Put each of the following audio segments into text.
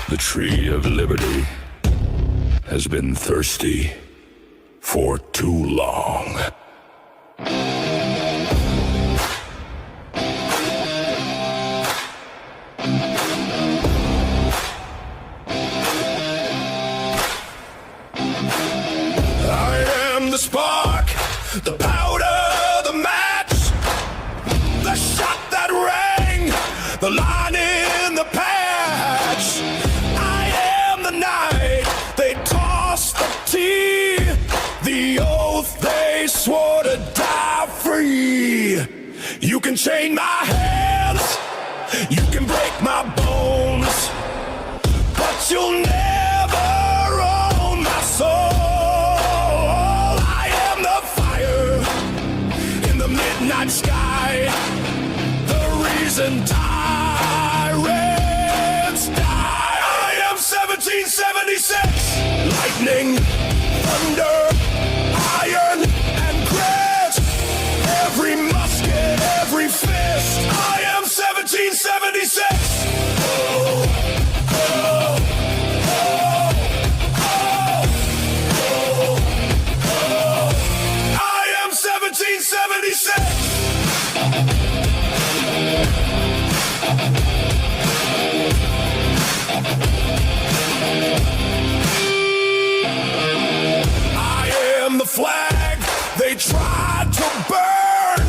The tree of liberty has been thirsty for too long. I am the spark, the powder, the match, the shot that rang, the line in the patch. I am the night they tossed the tea, the oath they swore to die free. You can chain my hands, you can break my bones, but you'll never own my soul. I am the fire in the midnight sky, the reason tyrants die. I am 1776, lightning, thunder, iron, and grit. Every musket, every fist. I am 1776. Oh, oh, I am 1776. I am the flag they tried to burn,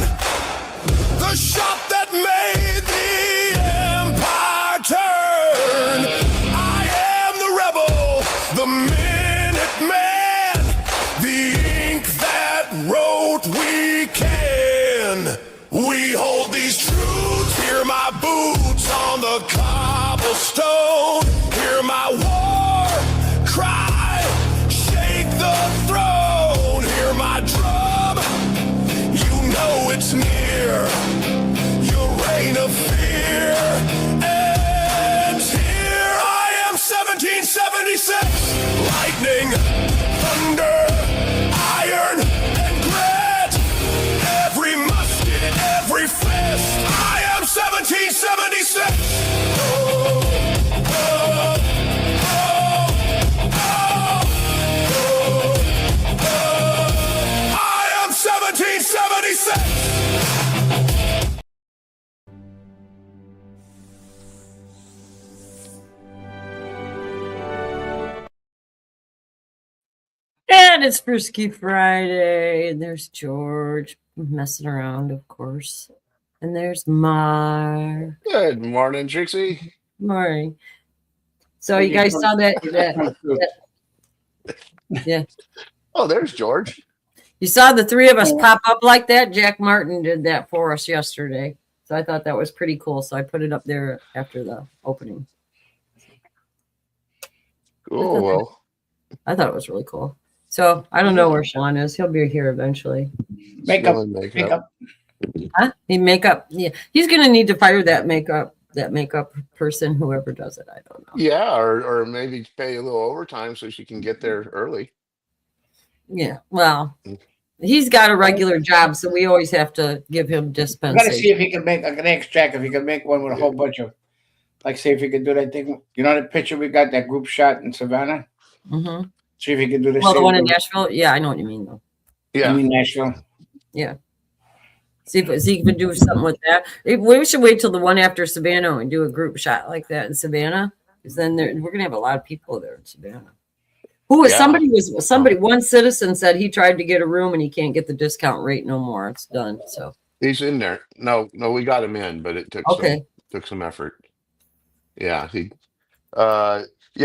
the shot that made the empire turn. I am the rebel, the Minuteman, the ink that wrote we can. We hold these truths, hear my boots on the cobblestone, hear my war cry, shake the throne, hear my drum, you know it's near, your reign of fear ends here. I am 1776, lightning, thunder, iron, and grit, every musket, every fist. I am 1776. Oh, oh, I am 1776. And it's Frisky Friday, and there's George messing around, of course. And there's Mar. Good morning, Trixie. Morning. So you guys saw that yeah. Oh, there's George. You saw the three of us pop up like that? Jack Martin did that for us yesterday. So I thought that was pretty cool. So I put it up there after the opening. Oh, well. I thought it was really cool. So I don't know where Sean is. He'll be here eventually. Makeup. Huh? Makeup. Yeah. He's gonna need to fire that makeup person, whoever does it. I don't know. Yeah, or maybe pay a little overtime so she can get there early. Yeah. Well, he's got a regular job, so we always have to give him I dispensation. gotta see if he can make an extract. If he can make one with a whole bunch of, like, say if he could do that thing. You know the picture we got, that group shot in Savannah. Mm-hmm. See if he can do the Well, the same one in thing. Nashville. Yeah, I know what you mean, though. Yeah. I mean Nashville. Yeah. See if he can do something with that. We should wait till the one after Savannah and do a group shot like that in Savannah, because then we're gonna have a lot of people there in Savannah. One citizen said he tried to get a room and he can't get the discount rate no more. It's done. So He's in there. No, we got him in, but it took some effort. Yeah,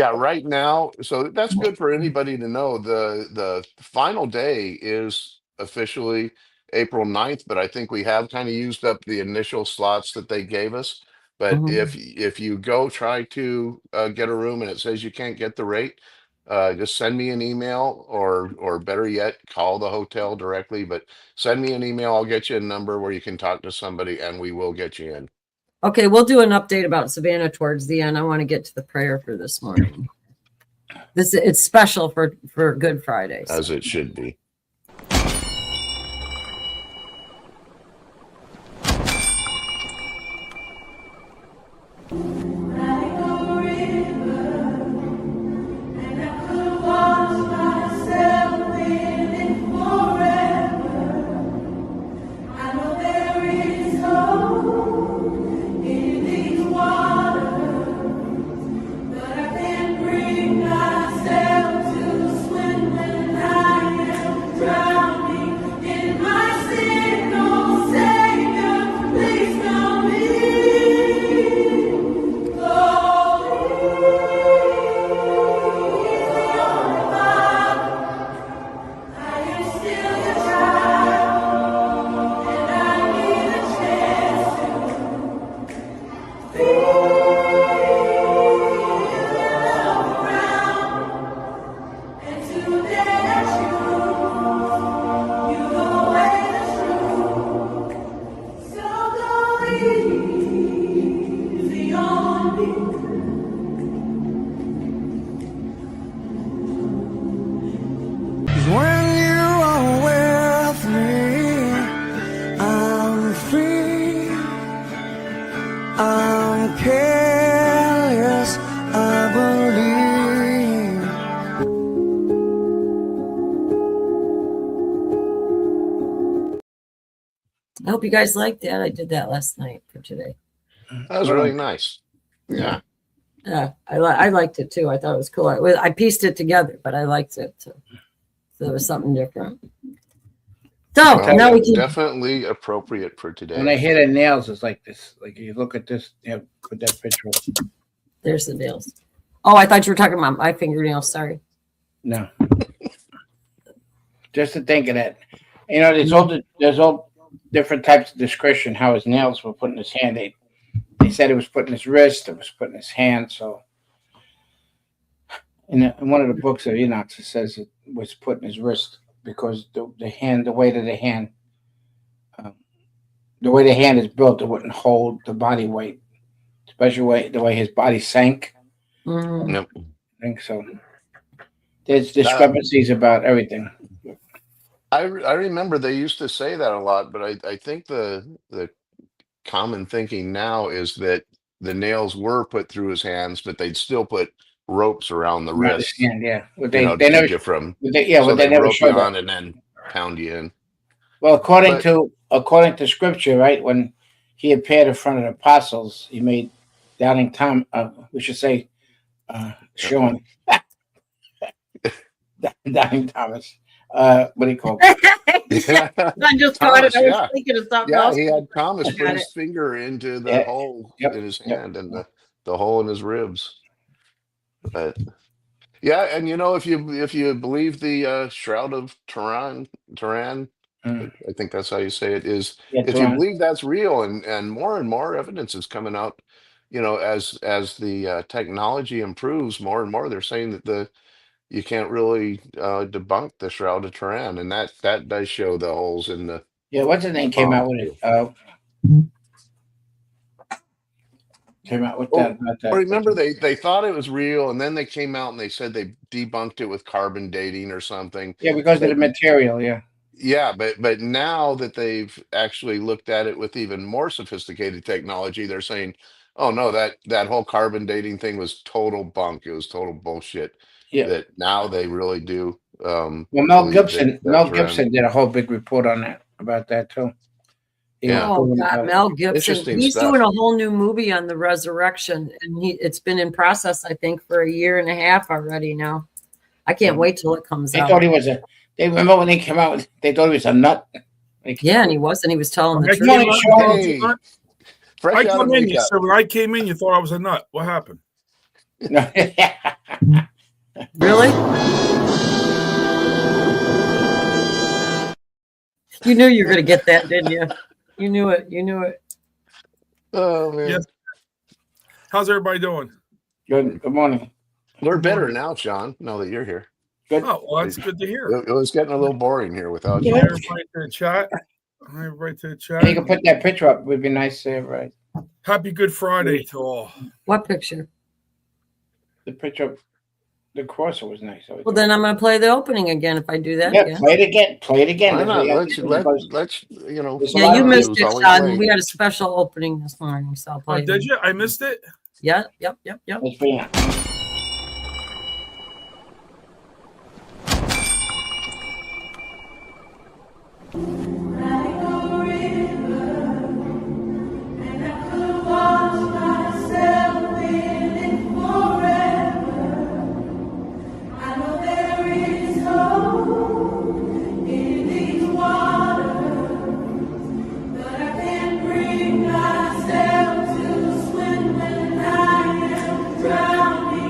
right now. So that's good for anybody to know. The final day is officially April 9th, but I think we have kind of used up the initial slots that they gave us. But if you go try to get a room and it says you can't get the rate, just send me an email or better yet, call the hotel directly. But send me an email. I'll get you a number where you can talk to somebody and we will get you in. Okay, we'll do an update about Savannah towards the end. I want to get to the prayer for this morning. It's special for Good Friday. As it should be. Like a river careless, I believe. I hope you guys liked that. I did that last night for today. That was really nice. Yeah. Yeah, I liked it too. I thought it was cool. I pieced it together, but I liked it too. So it was something different. So Well, now we can. definitely appropriate for today. When I hit the nails, it's like this. Like you look at this, put that picture up. There's the nails. Oh, I thought you were talking about my fingernails. Sorry. No. Just to think of that. You know, there's all different types of description how his nails were put in his hand. They said it was put in his wrist, it was put in his hand. So in one of the books of Enoch, it says it was put in his wrist because the weight of the hand, the way the hand is built, it wouldn't hold the body weight, especially the way his body sank. Yep. I think so. There's discrepancies about everything. I remember they used to say that a lot, but I think the common thinking now is that the nails were put through his hands, but they'd still put ropes around the wrist. Yeah. Well, They they never, keep you from. so So they they never rope you showed on that. and then pound you in. Well, according to scripture, right, when he appeared in front of the apostles, he made doubting Tom. We should say, Sean, doubting Thomas. What do you call it? I just caught it. I was thinking of something else. He had Thomas put got his finger into the Yeah. hole Yep. in his hand and the hole in his ribs. But yeah, and if you believe the Shroud of Turin, I think that's how you say it is. Yeah, If you Turin. believe that's real, and more evidence is coming out, as the technology improves more and more, they're saying that you can't really debunk the Shroud of Turin, and that does show the holes in the. Yeah, what's his name came out with it? Came out with that. About that. Well, remember they thought it was real, and then they came out and they said they debunked it with carbon dating or something. Yeah, because of the material. Yeah. Yeah, but now that they've actually looked at it with even more sophisticated technology, they're saying, "Oh no, that whole carbon dating thing was total bunk. It was total bullshit." Yeah. That now they really do. Well, Mel believe Gibson Turin. did a whole big report on that about that too. Yeah. Oh God, Mel Gibson. Interesting He's stuff. doing a whole new movie on the resurrection, and it's been in process, I think, for 1.5 years already now. I can't wait till it comes They out. thought he was They remember when they came out. They thought he was a nut. Yeah, and he wasn't. He was telling the I truth. came in, Hey, I fresh out of come in. You makeup. said when I came in, you thought I was a nut. What happened? Really? You knew you were going to get that, didn't you? You knew it. You knew it. Oh man, Yes. How's everybody doing? Good morning. we're better now, Sean. Now that you're here, Good. Oh, well, that's good to hear. it was getting a little boring here without you. Hi, everybody to the chat. Hi, everybody to the And you chat. can put that picture up. It would be nice to have, right? Happy Good Friday to all. What picture? The picture of the crosser was nice. Well, then I'm going to play the opening again if I do that Yeah, again. play it again. Play it again. Why not? That's what Let's Yeah, you missed News it, always Sean. late. We had a special opening this morning, so I'll Oh, play did it. you? I missed it. Yep. Let's bring it. Drowning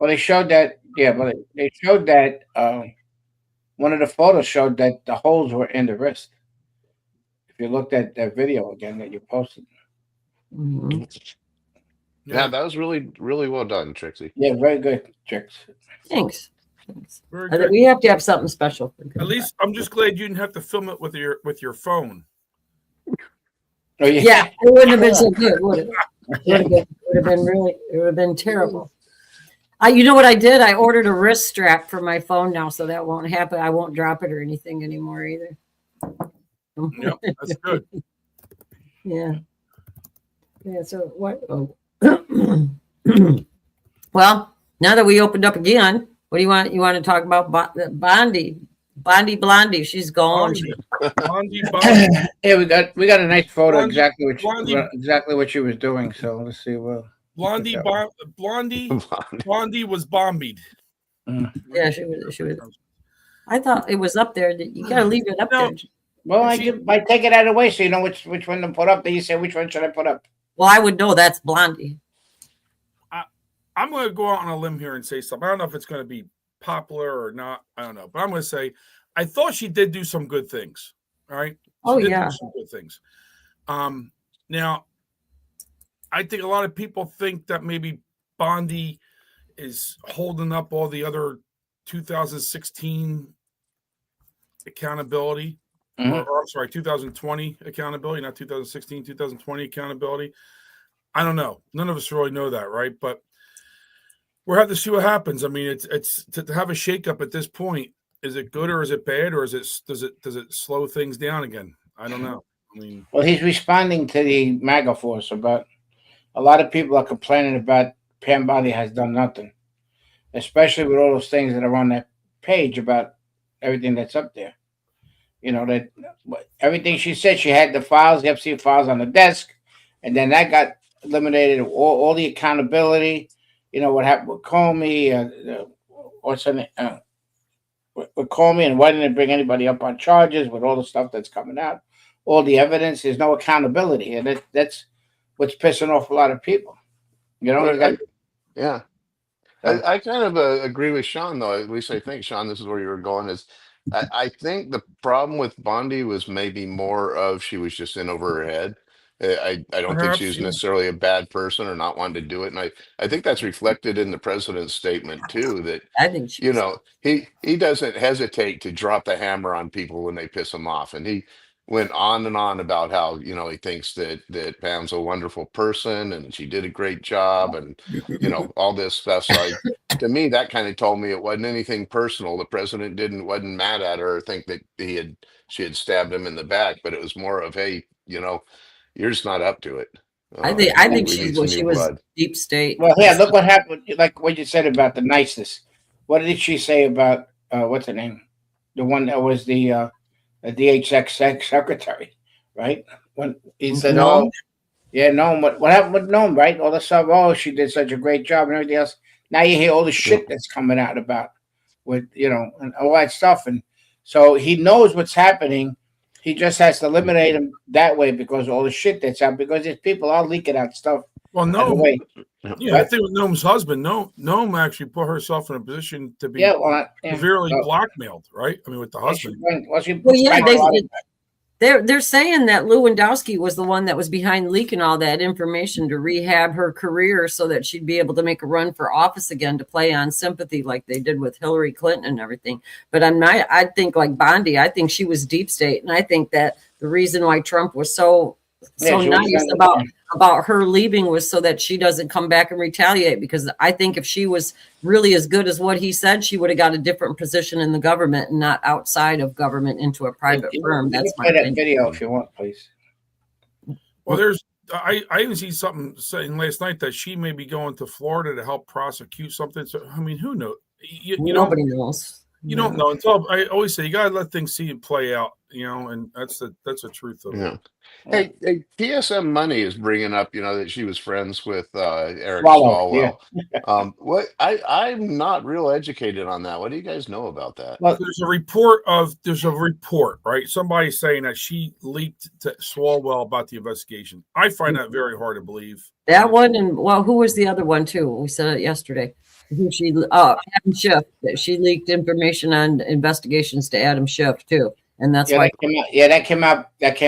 Well, they showed that. Yeah, but they showed that. One of the photos showed that the holes were in the wrist. If you looked at that video again that you posted. Mhm. Yeah, that was really, really well done, Trixie. Yeah, very good tricks. Thanks. Thanks. Very I think good. we have to have something special. At least I'm just glad you didn't have to film it with your phone. Oh Yeah, it wouldn't have been so good, would it? It would have been really, it would have been terrible. You know what I did? I ordered a wrist strap for my phone now, so that won't happen. I won't drop it or anything anymore either. Yep, that's good. Yeah. Yeah. So what? Oh. Well, now that we opened up again, what do you want? You want to talk about Bondi? Bondi Blondie? She's gone. Blondie, Yeah, we got a nice photo Blondie- exactly what she was doing. So let's see. Well, Blondie was bombied. Yeah, she was. I thought it was up there. You gotta leave it up No. there. well, I take it out of the way so you know which one to put up. Then you say which one should I put up? Well, I would know that's Blondie. I'm going to go out on a limb here and say something. I don't know if it's going to be popular or not. I don't know. But I'm going to say I thought she did do some good things. All right. Oh, She did yeah. do some good things. Now, I think a lot of people think that maybe Bondi is holding up all the other 2016 accountability. Or I'm sorry, 2020 accountability, not 2016, 2020 accountability. I don't know. None of us really know that, right? But we'll have to see what happens. I mean, it's to have a shakeup at this point. Is it good or is it bad, or does it slow things down again? I don't know. I mean, Well, he's responding to the MAGA force about a lot of people are complaining about Pam Bondi has done nothing, especially with all those things that are on that page about everything that's up there. You know that everything she said, she had the files, the FCC files on the desk, and then that got eliminated. All the accountability. You know what happened with Comey, what's her name? With Comey, and why didn't they bring anybody up on charges with all the stuff that's coming out? All the evidence, there's no accountability, and that's what's pissing off a lot of people. You know, Yeah. I kind of agree with Sean, though. At least I think, Sean, this is where you were going. Is I think the problem with Bondi was maybe more of she was just in over her head. I don't think she perhaps, was yeah. necessarily a bad person or not wanting to do it, and I think that's reflected in the president's statement too. That I think she was. he doesn't hesitate to drop the hammer on people when they piss him off, and he went on and on about how he thinks that Pam's a wonderful person and she did a great job and all this stuff. So to me, that kind of told me it wasn't anything personal. The president wasn't mad at her or think that she had stabbed him in the back, but it was more of, hey, you're just not up to it. I think We need she some new was blood. deep state. well, yeah. Look what happened. Like what you said about the niceness. What did she say about what's her name? The one that was the DHS secretary, right? When he said, Noam? "Oh, yeah, Noam." What happened with Noam? Right? All the stuff. Oh, she did such a great job and everything else. Now you hear all the shit that's coming out about with and all that stuff, and so he knows what's happening. He just has to eliminate him that way because of all the shit that's out. Because if people are leaking out stuff. Well, By the Noam, way, yeah, I think with Noam's husband, Noam actually put herself in a position to be yeah, well, yeah. severely So, blackmailed, right? I mean, with the husband. Well, yeah, they're saying that Lewandowski was the one that was behind leaking all that information to rehab her career so that she'd be able to make a run for office again to play on sympathy like they did with Hillary Clinton and everything. But I think like Bondi, I think she was deep state, and I think that the reason why Trump was so nice about her leaving was so that she doesn't come back and retaliate, because I think if she was really as good as what he said, she would have got a different position in the government and not outside of government into a private firm. That's my opinion. video if you want, please. Well, I even see something saying last night that she may be going to Florida to help prosecute something. So I mean, who knows? Nobody knows. You don't know until I always say you gotta let things see it play out, and that's the truth of it. Hey, PSM Money is bringing up, that she was friends with Eric Swalwell. Swalwell. What I'm not real educated on that. What do you guys know about that? Well, There's a report, right? Somebody saying that she leaked to Swalwell about the investigation. I find that very hard to believe. That one, and who was the other one too? We said it yesterday. Who she? Adam Schiff. That she leaked information on investigations to Adam Schiff too, and that's why. That came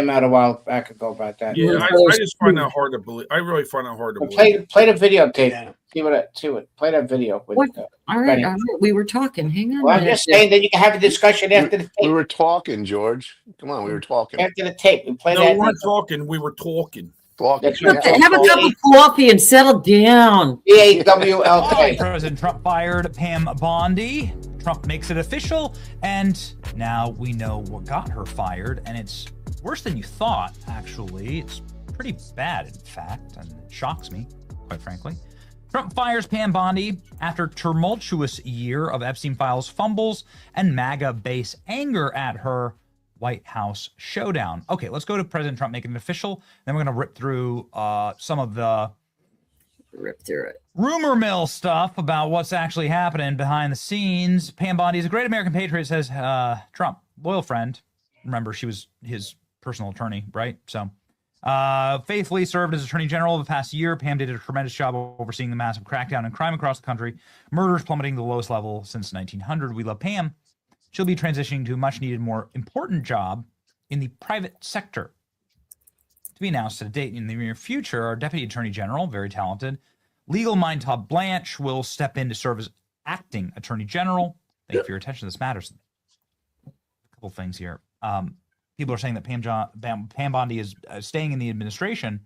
out a while back ago about that. Yeah, Mhm. I just find that hard to believe. I really find that hard to Well, believe. play the videotape. See what. Play that video. With, What? All right, Benny. all right. We were talking. Hang on. Well, a I'm minute. just saying that you can have a discussion after the We tape. were talking, George. Come on, we were talking. After the tape, we play No, that. we weren't talking. We were talking. Talking. That's right. Yeah, Have a cup of coffee and settle down. PAWLK. President Trump fired Pam Bondi. Trump makes it official, and now we know what got her fired, and it's worse than you thought, actually. It's pretty bad, in fact, and it shocks me, quite frankly. Trump fires Pam Bondi after tumultuous year of Epstein Files fumbles and MAGA base anger at her White House showdown. Okay, let's go to President Trump making it official. Then we're going to rip through some of the rumor mill stuff about what's actually happening behind the scenes. Pam Bondi is a great American patriot, says Trump, loyal friend. Remember, she was his personal attorney, right? So faithfully served as Attorney General the past year. Pam did a tremendous job overseeing the massive crackdown and crime across the country. Murders plummeting to the lowest level since 1900. We love Pam. She'll be transitioning to a much-needed, more important job in the private sector. To be announced at a date in the near future, our Deputy Attorney General, very talented, legal mind Todd Blanche, will step in to serve as acting Attorney General. Thank you for your attention. This matters. A couple things here. People are saying that Pam Bondi is staying in the administration.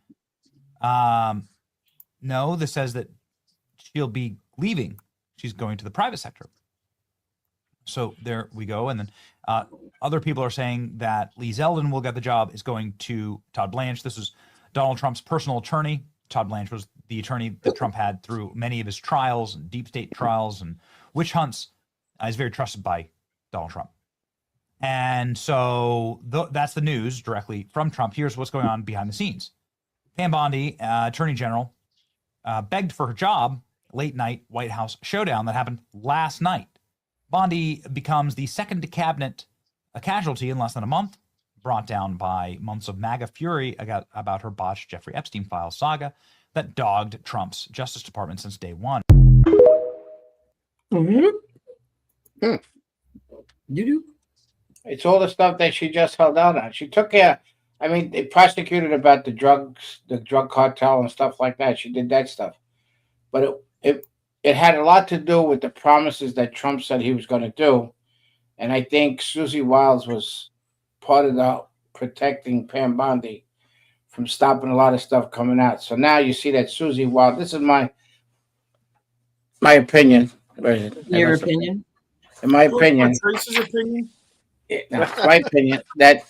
No, this says that she'll be leaving. She's going to the private sector. So there we go. And then other people are saying that Lee Zeldin will get the job, is going to Todd Blanche. This is Donald Trump's personal attorney. Todd Blanche was the attorney that Trump had through many of his trials and deep state trials and witch hunts. Is very trusted by Donald Trump. And so that's the news directly from Trump. Here's what's going on behind the scenes. Pam Bondi, Attorney General, begged for her job, late night White House showdown that happened last night. Bondi becomes the second cabinet casualty in less than a month, brought down by months of MAGA fury about her botched Jeffrey Epstein file saga that dogged Trump's Justice Department since day one. Mm-hmm. It's all the stuff that she just held out on. She took care. I mean, they prosecuted about the drug cartel and stuff like that. She did that stuff, but it had a lot to do with the promises that Trump said he was going to do, and I think Susie Wiles was part of the protecting Pam Bondi from stopping a lot of stuff coming out. So now you see that Susie Wiles. This is my opinion. Your opinion? In my opinion. Trace's opinion? My opinion, that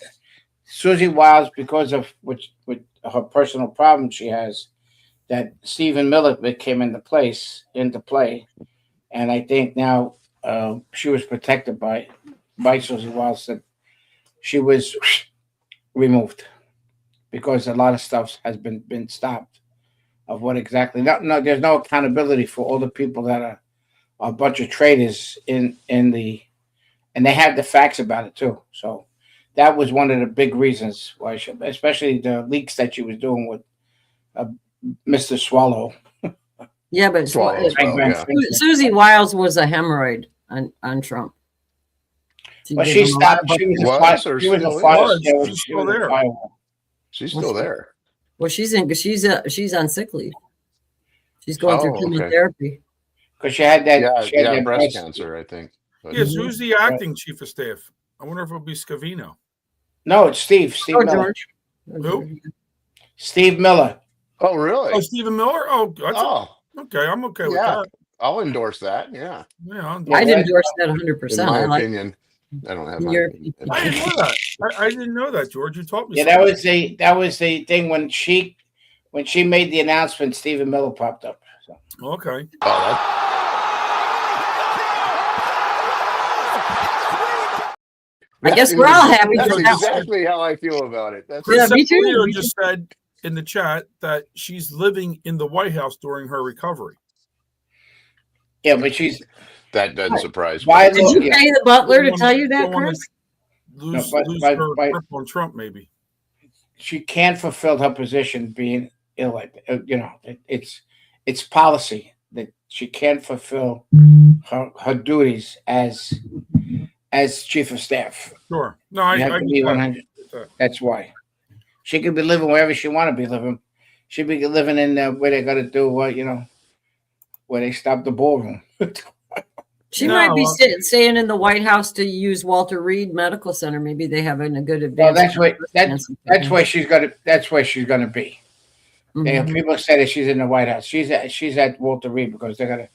Susie Wiles, because of with her personal problems she has, that Stephen Miller came into play, and I think now she was protected by Susie Wiles, that she was removed because a lot of stuff has been stopped. Of what exactly? No, there's no accountability for all the people that are a bunch of traitors in the. And they have the facts about it too. So that was one of the big reasons why especially the leaks that she was doing with Mr. Swallow. Yeah, but yeah. Susie Wiles was a hemorrhoid on Trump. Well, she stopped. She was still there. She's still there. Well, she's on sick leave. She's going through chemotherapy because she had that. She had breast cancer, I think. But yes, who's the acting chief of staff? I wonder if it'll be Scavino. No, it's Steve Miller. George. Who? Steve Miller. Oh, really? Oh, Stephen Miller? Okay. I'm okay with that. I'll endorse that. Yeah. I'd endorse that 100%. In my opinion. I don't have my opinion. I didn't know that. I didn't know that, George. You taught me. Yeah, that was the thing when she made the announcement. Stephen Miller popped up. So. Okay. I guess we're all happy. That's exactly how I feel about it. Me too. Just said in the chat that she's living in the White House during her recovery. Yeah, but that doesn't surprise me. Did you pay the butler to tell you that, Chris? Lose her grip on Trump, maybe. She can't fulfill her position being ill. It's policy. that she can't fulfill her duties as chief of staff. Sure. No, I You have to be get 100. that. That's why she could be living wherever she want to be living. She'd be living in where they got to do what where they stop the ballroom. She No, might be staying in the White House to use Walter Reed Medical Center. Maybe they have a good Well, advantage. that's where she's gonna be. Mhm. People say that she's in the White House. She's at Walter Reed because they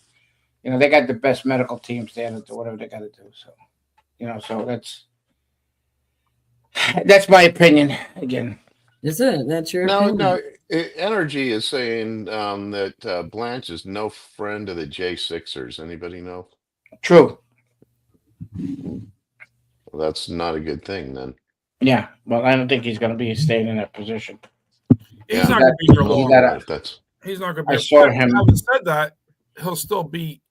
they got the best medical teams there to do whatever they got to do. So, so that's my opinion. Again, Is it? That's your No, opinion? Energy is saying that Blanche is no friend of the J6ers. Anybody know? true. Well, that's not a good thing then. Yeah. Well, I don't think he's going to be staying in that position. He's Yeah. not going to be here Well, long. gotta- that's He's not going to I be. saw him. Having said that, he'll still be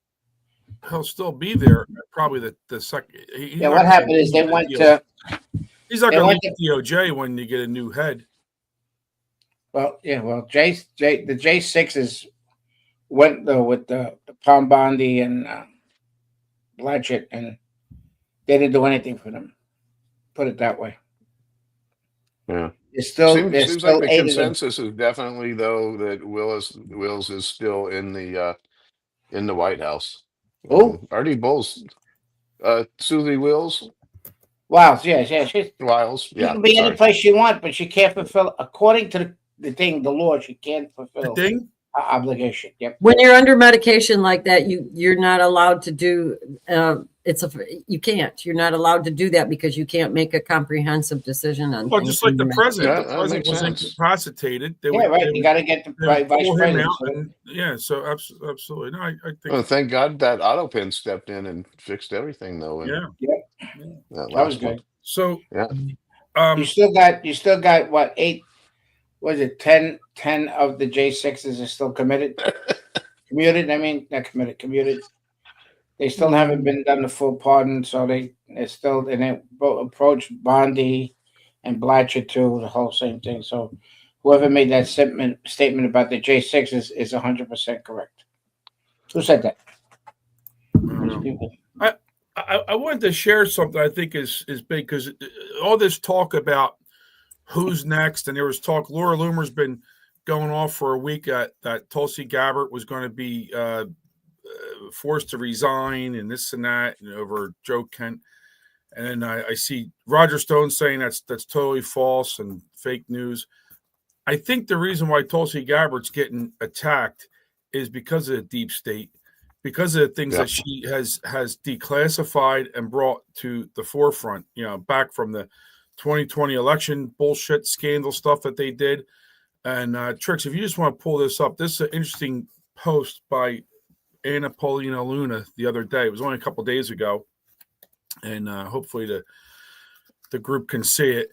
there. Probably the second. Yeah. What happened is they went to. He's not they going went to leave DOJ when you get a new head. Well, yeah. Well, the J6s went though with the Palm Bondi and Blanchett, and they didn't do anything for them. Put it that way. yeah. There's still Seems like the 8 of them. consensus is definitely though that Wills is still in the White House. Who? Artie Bowles, Susie Wills, Wow. Yeah. She Wiles. Yeah, can be any sorry. place she wants, but she can't fulfill, according to the law, she can't The fulfill thing. her obligation. Yep. When you're under medication like that, you're not allowed to do. You can't. You're not allowed to do that because you can't make a comprehensive decision on. Well, things just like the when you're president. Yeah, The that president makes was sense. incapacitated. They Yeah, would- right. they You would- got to get the they would vice pull him president. out and- yeah, so absolutely. No, I think. Well, thank God that auto pin stepped in and fixed everything though. In Yeah. that That was last good. one. So, Yeah. You still got what, 8? Was it 10 of the J6s are still committed? Commuted. I mean, not committed. Commuted. They still haven't been done the full pardon, so they're still, and they both approached Bondi and Blatcher too, the whole same thing. So whoever made that statement about the J6 is 100% correct. Who said that? I don't know. I wanted to share something I think is big because all this talk about who's next, and there was talk. Laura Loomer's been going off for a week that Tulsi Gabbard was going to be forced to resign and this and that, and over Joe Kent. And then I see Roger Stone saying that's totally false and fake news. I think the reason why Tulsi Gabbard's getting attacked is because of the deep state, because of the things that she has declassified and brought to the forefront, back from the 2020 election bullshit scandal stuff that they did. And Trix, if you just want to pull this up, this is an interesting post by Anna Paulina Luna the other day. It was only a couple of days ago, and hopefully the group can see it.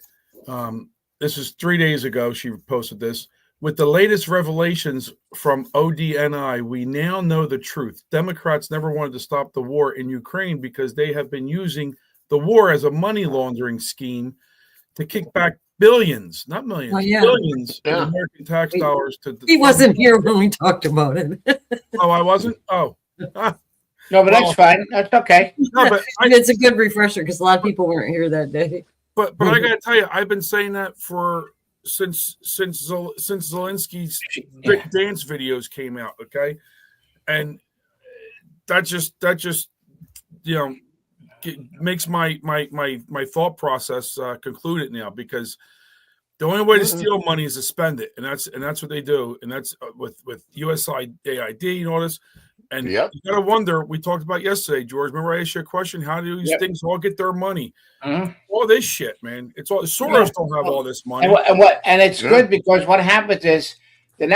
This is 3 days ago. She posted this. With the latest revelations from ODNI, we now know the truth. Democrats never wanted to stop the war in Ukraine because they have been using the war as a money laundering scheme to kick back billions, not millions, billions of American tax dollars. He wasn't here when we talked about it. Oh, I wasn't? Oh. No, but that's fine. That's okay. No, but it's a good refresher because a lot of people weren't here that day. But I got to tell you, I've been saying that since Zelensky's dance videos came out, okay? And that just makes my thought process conclude it now, because the only way to steal money is to spend it, and that's what they do, and that's with USAID and all this. And you got to wonder. We talked about yesterday, George. Remember, I asked you a question: how do these things all get their money? All this shit, man. It's all Soros don't have all this money. And it's good because what happens is the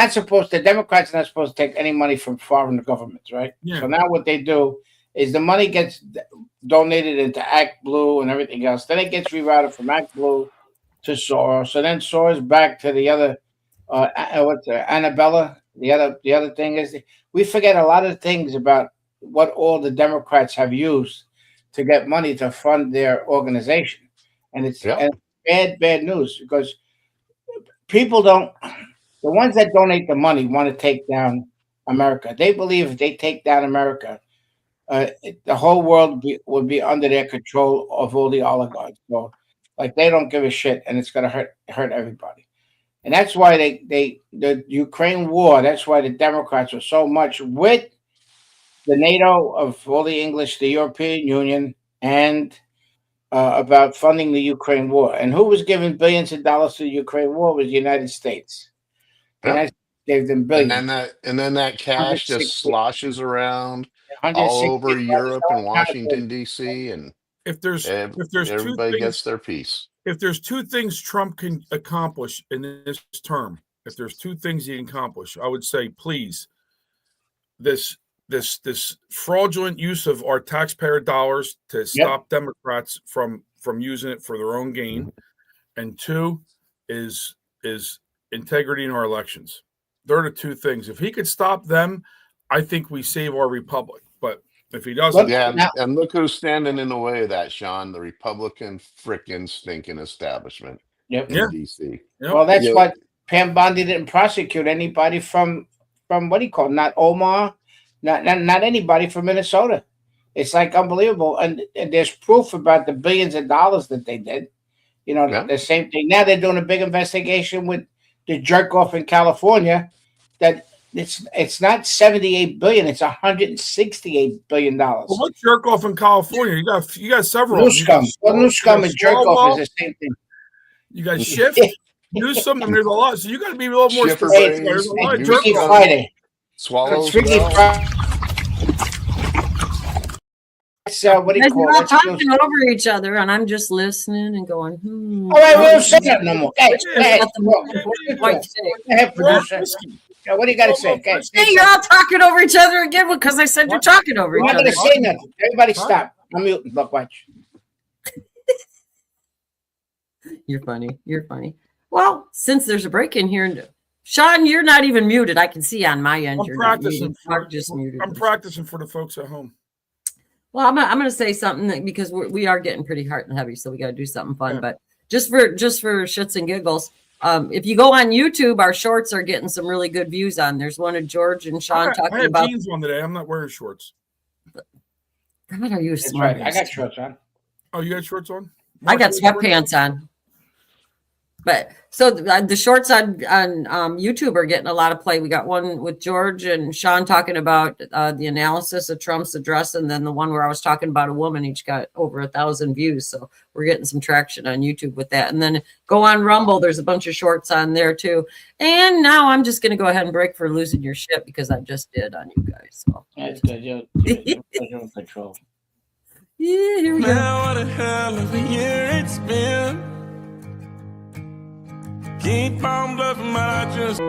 Democrats are not supposed to take any money from foreign governments, right? Yeah. So now what they do is the money gets donated into Act Blue and everything else. Then it gets rerouted from Act Blue to Soros. So then Soros back to the other, Annabella. The other thing is we forget a lot of things about what all the Democrats have used to get money to fund their organization, and it's bad news because people don't. The ones that donate the money want to take down America. They believe if they take down America, the whole world would be under their control of all the oligarchs. So, like, they don't give a shit, and it's going to hurt everybody. And that's why the Ukraine war. That's why the Democrats are so much with the NATO of all the English, the European Union, and about funding the Ukraine war. And who was giving billions of dollars to the Ukraine war was the United States. The United States gave them billions. And then that cash just sloshes around all over Europe and Washington D.C. and if there's everybody gets their piece. If there's two things Trump can accomplish in this term, if there's two things he can accomplish, I would say, please, this fraudulent use of our taxpayer dollars to stop Democrats from using it for their own gain, and two is integrity in our elections. They're the two things. If he could stop them, I think we save our republic. But if he doesn't, and look who's standing in the way of that, Sean, the Republican frickin' stinking establishment in DC. Yep. Well, that's what Pam Bondi didn't prosecute anybody from what do you call it? Not Omar, not anybody from Minnesota. It's like unbelievable, and there's proof about the billions of dollars that they did. You know, the same thing. Now they're doing a big investigation with the jerk off in California. That it's not 78 billion; it's 168 billion dollars. Well, what jerk off in California? You got several. Newscum. Newscum and jerk off is the same thing. You got Schiff, Newsom, and there's a lot. So you got to be a little more specific. There's a lot of jerk Freaky off. Friday. Swallows. Freaky Friday. What do you call You're it? all talking over each other, and I'm just listening and going, All right, we don't say that no more. Hey, producer. What do you got to say? Hey, you're all talking over each other again because I said you're talking over each I'm not other. going to say nothing. Everybody stop. I'm muting. Look, watch. You're funny. You're funny. Well, since there's a break in here, Sean, you're not even muted. I can see on my end. I'm you're practicing. just muted. I'm practicing for the folks at home. Well, I'm going to say something because we are getting pretty hot and heavy, so we got to do something fun. Yeah. But just for shits and giggles, if you go on YouTube, our shorts are getting some really good views on. There's one of George and Sean talking about. I have jeans on today. I'm not wearing shorts. God, are you smart? Right. I got shorts on. Oh, you got shorts on? I got sweatpants on. But so the shorts on YouTube are getting a lot of play. We got one with George and Sean talking about the analysis of Trump's address, and then the one where I was talking about a woman. Each got over 1,000 views, so we're getting some traction on YouTube with that. And then go on Rumble. There's a bunch of shorts on there too. And now I'm just going to go ahead and break for losing your shit because I just did on you guys. So that's good. You're in control. Yeah, here we go. Man, what a hell of a year it's been. Keep on bluffing, but I just...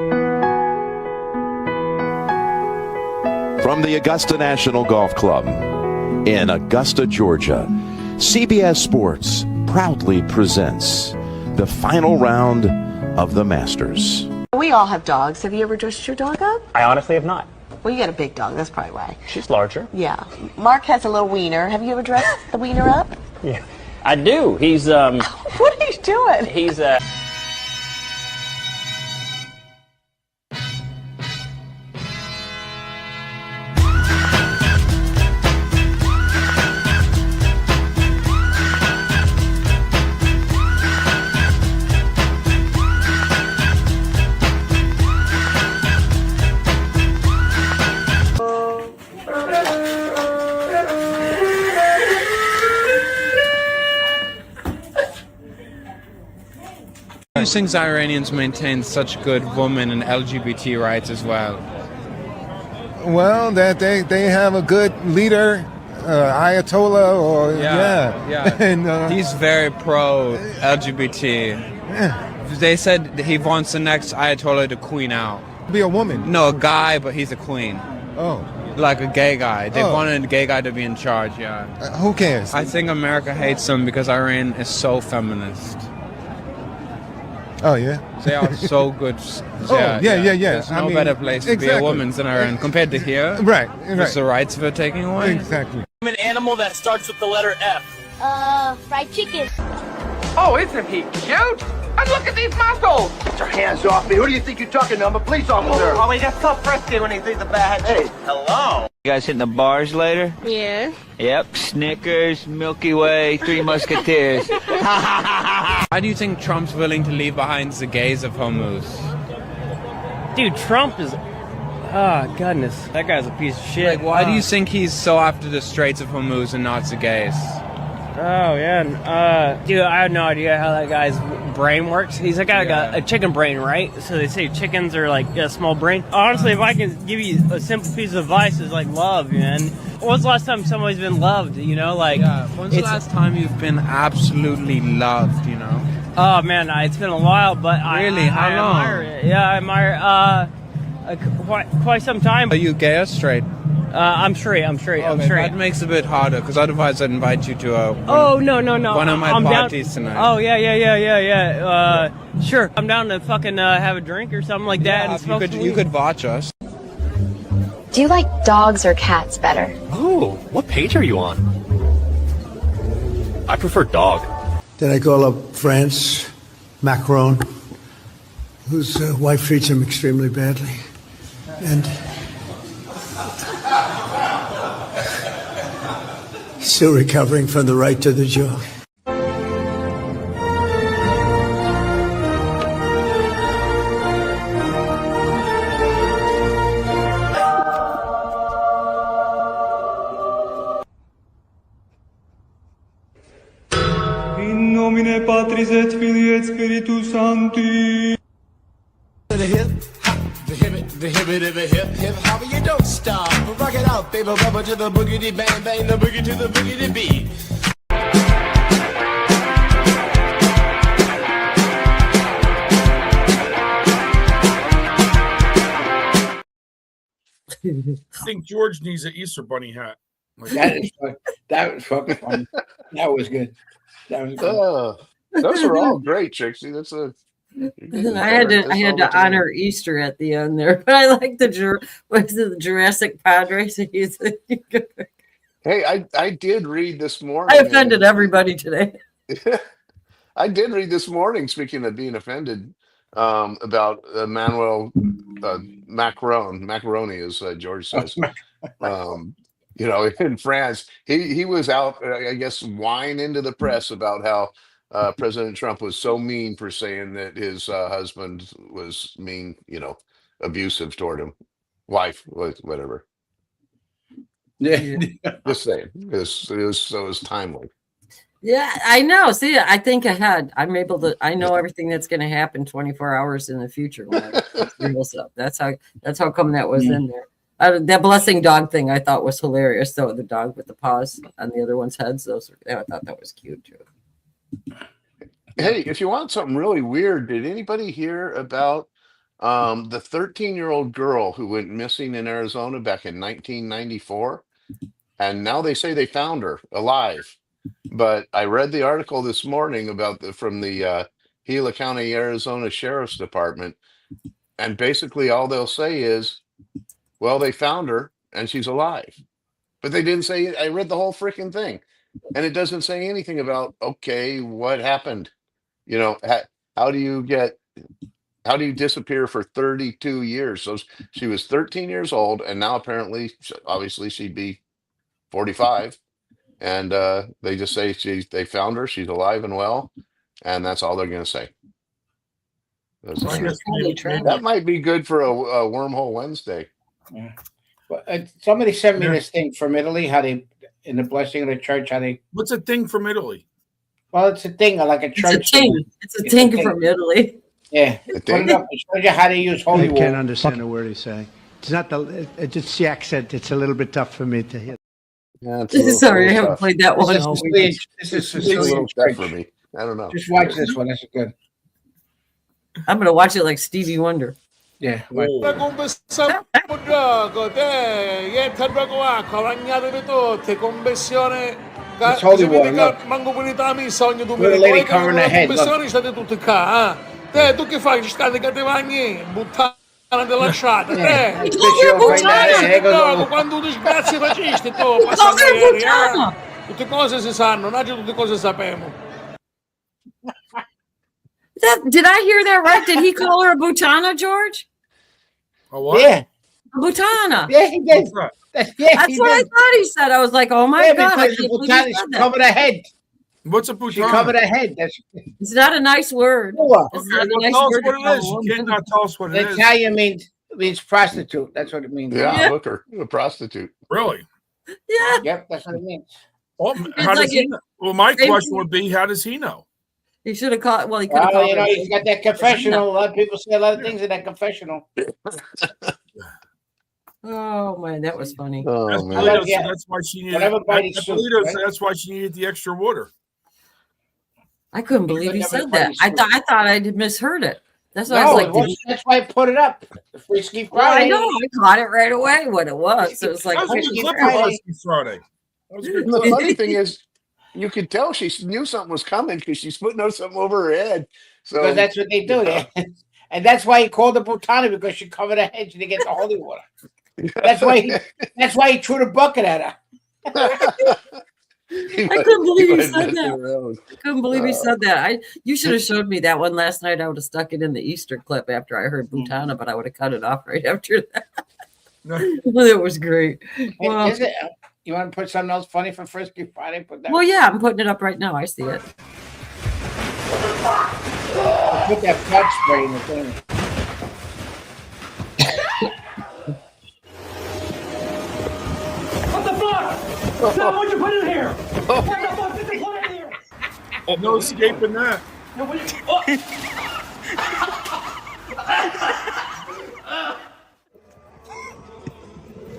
From the Augusta National Golf Club in Augusta, Georgia, CBS Sports proudly presents the final round of the Masters. We all have dogs. Have you ever dressed your dog up? I honestly have not. Well, you got a big dog. That's probably why. She's larger. Yeah. Mark has a little wiener. Have you ever dressed the wiener up? Yeah. I do. He's, What are you doing? He's, Things Iranians maintain such good women and LGBT rights as well? Well, that they have a good leader, Ayatollah, or and he's very pro LGBT. Yeah. They said he wants the next Ayatollah to queen out. Be a woman. No, a guy, but he's a queen. Oh. Like a gay guy. They wanted a gay guy to be in charge. Yeah. Who cares? I think America hates him because Iran is so feminist. Oh, yeah? They are so good. Yeah. There's no better place to be a woman than Iran compared to here. Right. Just the rights they're taking away. Exactly. I'm an animal that starts with the letter F. Fried chicken. Oh, isn't he cute? And look at these muscles! Get your hands off me. Who do you think you're talking to? I'm a police officer. Oh, he gets so frisky when he sees the badge. Hey, hello. You guys hitting the bars later? Yeah. Yep. Snickers, Milky Way, Three Musketeers. Why do you think Trump's willing to leave behind the gaze of homos? Dude, Trump is... Oh, goodness. That guy's a piece of shit. Like, why do you think he's so after the straights of homos and not the gays? Oh, yeah. Dude, I have no idea how that guy's brain works. He's like got a chicken brain, right? So they say chickens are like a small brain. Honestly, if I can give you a simple piece of advice, is like love, man. When's the last time somebody's been loved, you know? Like, when's the last time you've been absolutely loved, you know? Oh, man, it's been a while, but really? I admire it. Yeah, I admire quite some time. Are you gay or straight? I'm straight. Okay, That makes it a bit harder, because otherwise I'd invite you to one of my parties tonight. Oh, yeah. Sure. I'm down to fucking have a drink or something like that. And smoke you could watch us. Do you like dogs or cats better? Oh, what page are you on? I prefer dog. Then I call up France, Macron, whose wife treats him extremely badly. And still recovering from the right to the jaw. In nomine Patris et Filii et Spiritus Sancti. The hip hop, the hip hop, you don't stop. Rock it out, baby, rubber to the boogity bang bang, the boogie to the boogity beat. I think George needs an Easter bunny hat. Like, That was fucking funny. That was good. Those are all great, Trixie. That's a. I had to honor Easter at the end there, but I like the Jurassic Padres. Hey, I did read this morning. I offended everybody today. I did read this morning. Speaking of being offended, about Manuel Macaroni, as George says. In France, he was out, I guess, whining to the press about how President Trump was so mean for saying that his husband was mean, abusive toward him, wife, whatever. Yeah, just saying, it was timely. Yeah, I know. See, I think ahead. I know everything that's going to happen 24 hours in the future. When I real stuff. That's how come that was in there. That blessing dog thing I thought was hilarious. Though the dog with the paws on the other one's heads. I thought that was cute too. Hey, if you want something really weird, did anybody hear about the 13-year-old girl who went missing in Arizona back in 1994? And now they say they found her alive. But I read the article this morning from the Gila County, Arizona Sheriff's Department. And basically all they'll say is, well, they found her and she's alive. But they didn't say, I read the whole freaking thing. And it doesn't say anything about, okay, what happened? How do you disappear for 32 years? So she was 13 years old, and now apparently, obviously, she'd be 45. And they just say they found her, she's alive and well, and that's all they're going to say. That might be good for a Wormhole Wednesday. Yeah. Well, somebody sent me this thing from Italy, how they, in the blessing of the church, what's a thing from Italy? Well, it's a thing, like a church. It's a thing from Italy. Yeah. It shows you how to use holy water. I can't understand a word he's saying. It's not it's just the accent. It's a little bit tough for me to hear. Yeah, sorry, I haven't played that one. This is a little tough for me. I don't know. Just watch this one. That's good. I'm gonna watch it like Stevie Wonder. Yeah. It's holy water. Look. With a lady covering her head. Te, tu che fai? Ci stai che te bagni? Buttana della sciata. Te, quando disgrazie faciste, tu passano tutte cose si sanno, non tutte cose sappiamo. Did I hear that right? Did he call her a butana, George? A what? Yeah. A butana. Yeah, he did. Yeah, That's what I thought he said. I was like, oh my God. I because the can't believe butana he she said that. covered her head. What's a butana? She covered her head. It's not a nice word. It's not a nice tell us word what to it call is. a You woman. can't not tell us what it is. Italian means prostitute. That's what it means. Yeah, hooker, a prostitute. Really? Yeah. Yep, that's what it means. Well, how does he know? Well, my question would be, how does he know? He should have called. Well, he could have Well, called. you know, her- he's got that confessional. A lot of people say a lot of things in that confessional. Oh man, that was funny. That's man. Polito said that's why she needed. Whatever biting That's soup, Polito right? said that's why she needed the extra water. I couldn't believe he said that. I thought I misheard it. That's why I No, was like, that's why I put it up. The Frisky well, I Friday. know. I caught it right away what it was. So it was like, That was a Frisky good clip Friday. for Frisky Friday. That was a good The clip. funny thing is, you could tell she knew something was coming because she's putting out something over her head. So Because that's what they do. And that's why he called her Butana, because she covered her head. She didn't get the holy water. That's why he threw the bucket at her. I couldn't believe he said that. I couldn't believe he said that. You should have showed me that one last night. I would have stuck it in the Easter clip after I heard Butana, but I would have cut it off right after that. It was great. Well, Is it? You want to put something else funny for Frisky Friday? Put that. well, yeah, I'm putting it up right now. I see it. Put that fat spray in the thing. What the fuck? Tell me what you put in here. What the fuck did you put in here? No escaping that. No, what you,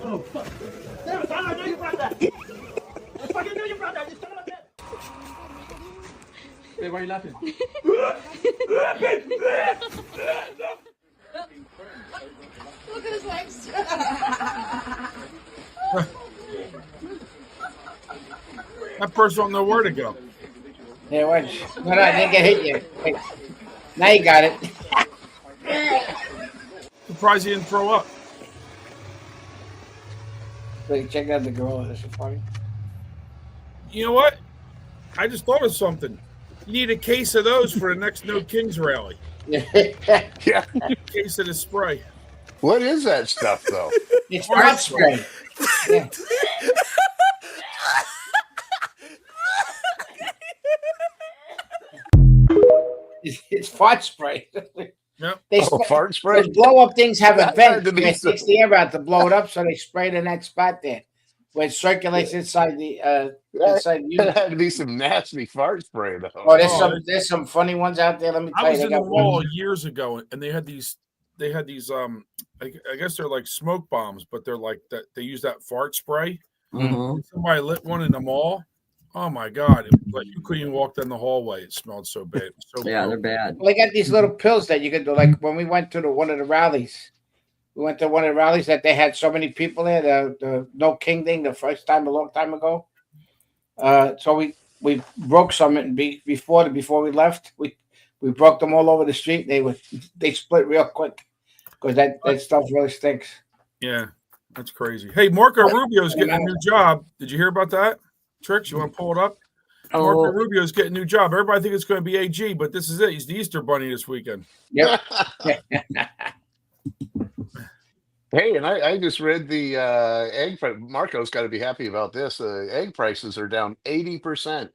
oh, fuck. Damn it, I know you brought that. I fucking knew you brought that. You son of a bitch. Hey, why are you laughing? Look at his legs. That person don't know where to go. Yeah, watch. No, I didn't get hit yet. Wait. Now you got it. Surprised he didn't throw up. Wait, check out the girl. This is funny. You know what? I just thought of something. You need a case of those for the next No Kings rally. Yeah. Case of the spray. What is that stuff, though? It's fart spray. Yeah. It's fart spray. Yep. Fart spray? Those blow up things have a That vent. had to be It takes the air out to blow it up, so they spray it in that spot there, where it circulates inside the inside you. That had to be some nasty fart spray, though. Oh, there's some funny ones out there. Let me tell I you, was they in the got mall ones. years ago, and they had these I guess they're like smoke bombs, but they're like that. They use that fart spray. Mhm. Somebody lit one in the mall. Oh my God! It was like you couldn't even walk down the hallway. It smelled so bad. It was so Yeah, they're gross. bad. Well, they got these little pills that you can do. Like when we went to one of the rallies, that they had so many people there. The No King thing, the first time a long time ago. So we broke some and before we left, we broke them all over the street. They split real quick because that stuff really stinks. Yeah, that's crazy. Hey, Marco Rubio's getting a new job. Did you hear about that? Tricks, you want to pull it up? Marco Rubio's getting a new job. Everybody thinks it's going to be AG, but this is it. He's the Easter Bunny this weekend. Yep. Hey, and I just read the egg price. Marco's got to be happy about this. Egg prices are down 80%.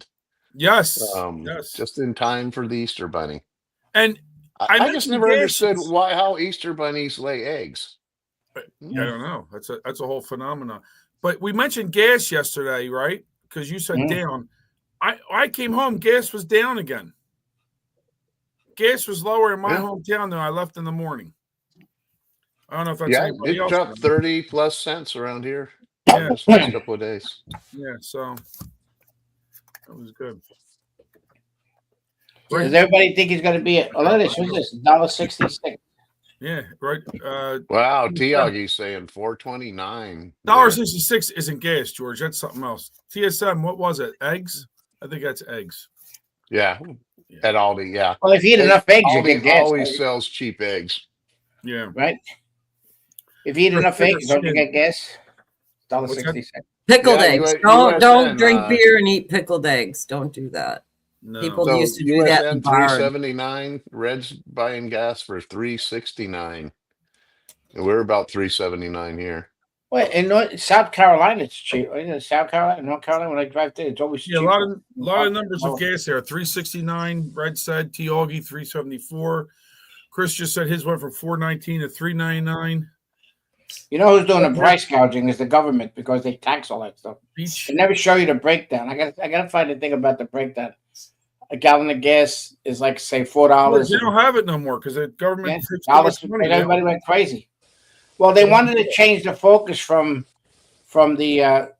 Yes. Yes. Just in time for the Easter Bunny. And I just never understood gas. how Easter bunnies lay eggs. Yeah, I don't know. That's a whole phenomenon. But we mentioned gas yesterday, right? Because you said down. I came home, gas was down again. Gas was lower in my hometown than I left in the morning. I don't know if that's anybody it else. dropped 30 plus cents around here. Yeah. This last couple of days. Yeah, so that was good. Does everybody think he's going to be at? Oh, look at this. What's this? $1.66. Yeah, right. Wow, Tiagi's saying 429. $1.66 isn't gas, George. That's something else. TSM, what was it? Eggs? I think that's eggs. Yeah, at Aldi. Yeah. Well, if you eat enough eggs, you Aldi get gas. always Right? sells cheap eggs. Yeah. Right. If you eat enough eggs, don't you get gas? $1.66. Pickled Yeah, eggs. USN, Don't drink beer and eat pickled eggs. Don't do that. No. People So used to do that in USN the bar. 379, Reds buying gas for 369. And we're about 379 here. Well, in South Carolina, it's cheap. In South Carolina, North Carolina, when I drive there, it's always Yeah, cheap. a lot of numbers of gas there. 369. Red said T. Augie 374. Chris just said his went from 419 to 399. You know who's doing the price gouging is the government because they tax all that stuff. Beach. They never show you the breakdown. I got to find the thing about the breakdown. A gallon of gas is like say $4. They don't have it no more because the government takes too Dollars. much money. Everybody went crazy. Well, they wanted to change the focus from the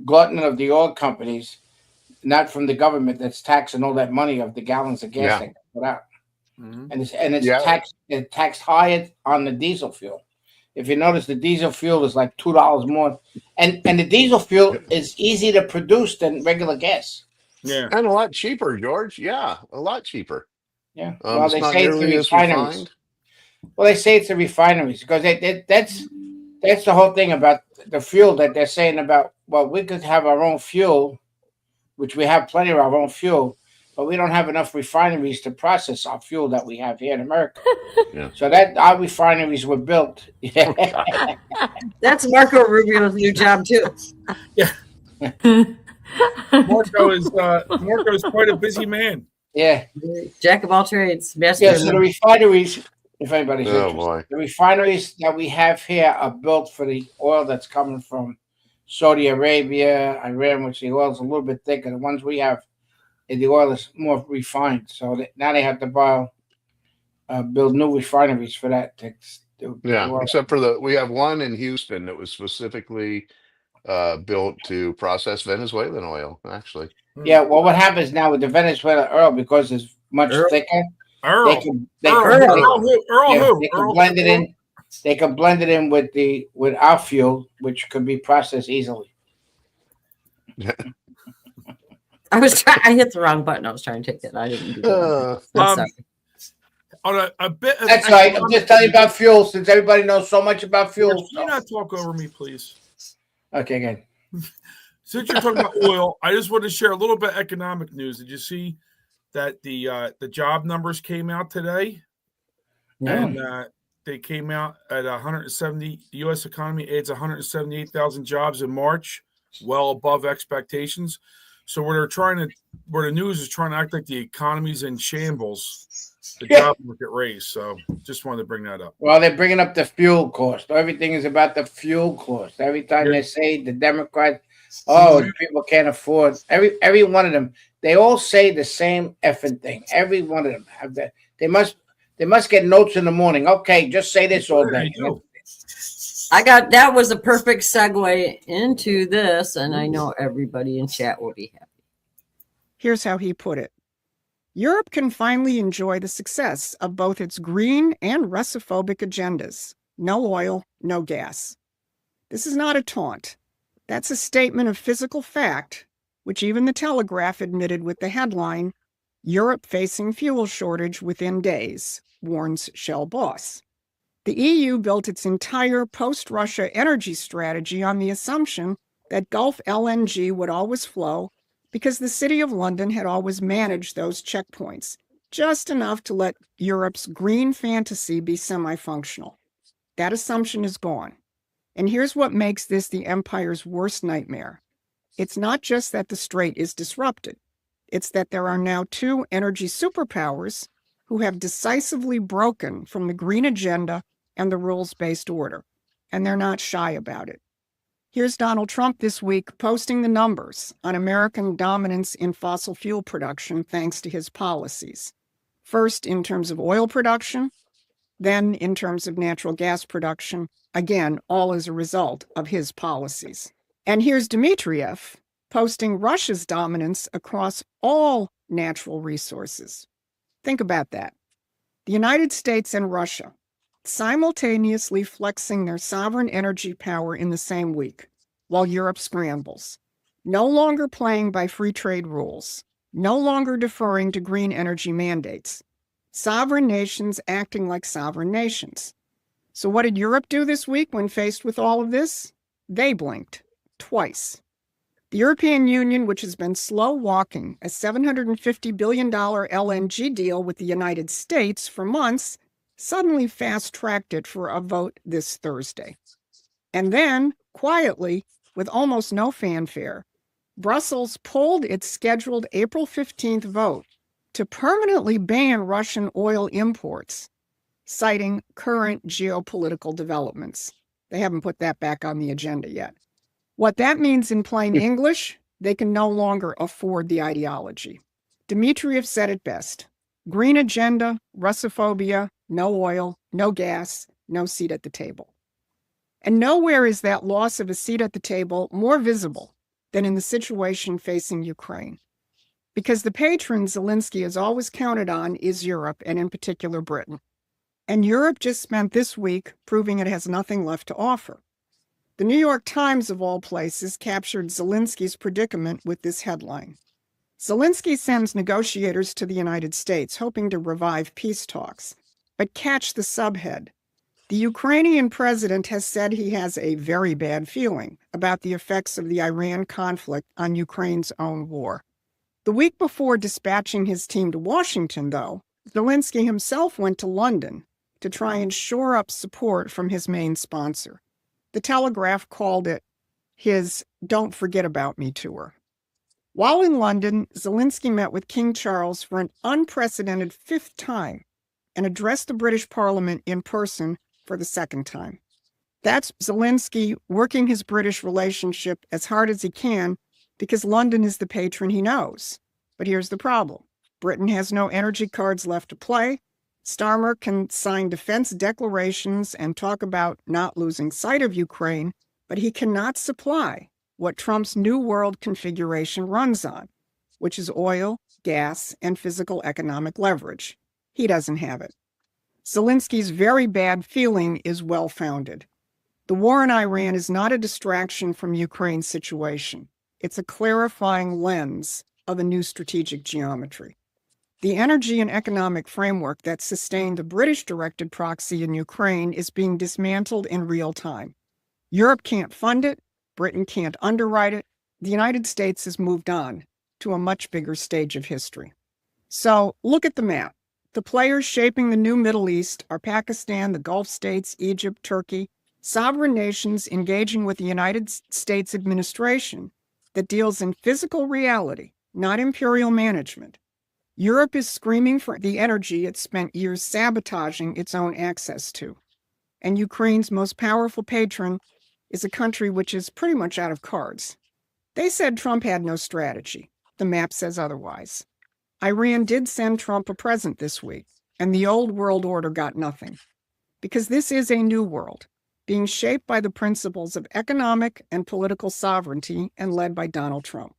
glutton of the oil companies, not from the government that's taxing all that money of the gallons of gas they put out. Mm-hmm. And it's taxed higher on the diesel fuel. If you notice, the diesel fuel is like $2 more, and the diesel fuel is easier to produce than regular gas. Yeah, and a lot cheaper, George. Yeah, a lot cheaper. Yeah, well, it's not nearly as refined. Well, they say it's the refineries because that's the whole thing about the fuel that they're saying about. Well, we could have our own fuel, which we have plenty of our own fuel, but we don't have enough refineries to process our fuel that we have here in America. Yeah. So that our refineries were built. That's Marco Rubio's new job too. Yeah. Marco's quite a busy man. Yeah. Jack of all trades. Master Yeah, so the refineries, if anybody's Oh, interested, boy. the refineries that we have here are built for the oil that's coming from Saudi Arabia, Iran, which the oil is a little bit thicker. The ones we have, the oil is more refined. So now they have to build new refineries for that. Yeah, except for we have one in Houston that was specifically built to process Venezuelan oil, actually. Yeah, well, what happens now with the Venezuela oil, because it's much thicker, they can blend it in. They can blend it in with our fuel, which could be processed easily. I hit the wrong button. I was trying to take it. I didn't do that. I'm sorry. On a bit of That's right. I'm just telling you about fuel, since everybody knows so much about fuel. Can you not talk over me, please? Okay, good. Since you're talking about oil, I just want to share a little bit of economic news. Did you see that the job numbers came out today? No. And they came out at 170. The U.S. economy adds 178,000 jobs in March, well above expectations. So where the news is trying to act like the economy's in shambles, the job market raised. So just wanted to bring that up. Well, they're bringing up the fuel cost. Everything is about the fuel cost. Every time they say the Democrats, people can't afford. Every one of them, they all say the same effing thing. Every one of them have that. They must get notes in the morning. Okay, just say this all day. That was a perfect segue into this, and I know everybody in chat will be happy. Here's how he put it. Europe can finally enjoy the success of both its green and Russophobic agendas. No oil, no gas. This is not a taunt. That's a statement of physical fact, which even the Telegraph admitted with the headline, Europe facing fuel shortage within days, warns Shell boss. The EU built its entire post-Russia energy strategy on the assumption that Gulf LNG would always flow because the City of London had always managed those checkpoints, just enough to let Europe's green fantasy be semi-functional. That assumption is gone. And here's what makes this the empire's worst nightmare. It's not just that the strait is disrupted. It's that there are now two energy superpowers who have decisively broken from the green agenda and the rules-based order, and they're not shy about it. Here's Donald Trump this week posting the numbers on American dominance in fossil fuel production thanks to his policies. First, in terms of oil production, then in terms of natural gas production, again, all as a result of his policies. And here's Dmitriev posting Russia's dominance across all natural resources. Think about that. The United States and Russia simultaneously flexing their sovereign energy power in the same week, while Europe scrambles. No longer playing by free trade rules, no longer deferring to green energy mandates. Sovereign nations acting like sovereign nations. So what did Europe do this week when faced with all of this? They blinked twice. The European Union, which has been slow walking a $750 billion LNG deal with the United States for months, suddenly fast-tracked it for a vote this Thursday. And then, quietly, with almost no fanfare, Brussels pulled its scheduled April 15th vote to permanently ban Russian oil imports, citing current geopolitical developments. They haven't put that back on the agenda yet. What that means in plain English, they can no longer afford the ideology. Dmitriev said it best. Green agenda, Russophobia, no oil, no gas, no seat at the table. And nowhere is that loss of a seat at the table more visible than in the situation facing Ukraine. Because the patron Zelensky has always counted on is Europe, and in particular Britain. And Europe just spent this week proving it has nothing left to offer. The New York Times, of all places, captured Zelensky's predicament with this headline. Zelensky sends negotiators to the United States, hoping to revive peace talks. But catch the subhead. The Ukrainian president has said he has a very bad feeling about the effects of the Iran conflict on Ukraine's own war. The week before dispatching his team to Washington, though, Zelensky himself went to London to try and shore up support from his main sponsor. The Telegraph called it his Don't Forget About Me tour. While in London, Zelensky met with King Charles for an unprecedented fifth time and addressed the British Parliament in person for the second time. That's Zelensky working his British relationship as hard as he can because London is the patron he knows. But here's the problem. Britain has no energy cards left to play. Starmer can sign defense declarations and talk about not losing sight of Ukraine, but he cannot supply what Trump's New World configuration runs on, which is oil, gas, and physical economic leverage. He doesn't have it. Zelensky's very bad feeling is well-founded. The war in Iran is not a distraction from Ukraine's situation. It's a clarifying lens of a new strategic geometry. The energy and economic framework that sustained the British-directed proxy in Ukraine is being dismantled in real time. Europe can't fund it. Britain can't underwrite it. The United States has moved on to a much bigger stage of history. So look at the map. The players shaping the new Middle East are Pakistan, the Gulf states, Egypt, Turkey, sovereign nations engaging with the United States administration that deals in physical reality, not imperial management. Europe is screaming for the energy it spent years sabotaging its own access to. And Ukraine's most powerful patron is a country which is pretty much out of cards. They said Trump had no strategy. The map says otherwise. Iran did send Trump a present this week, and the old world order got nothing. Because this is a new world, being shaped by the principles of economic and political sovereignty and led by Donald Trump.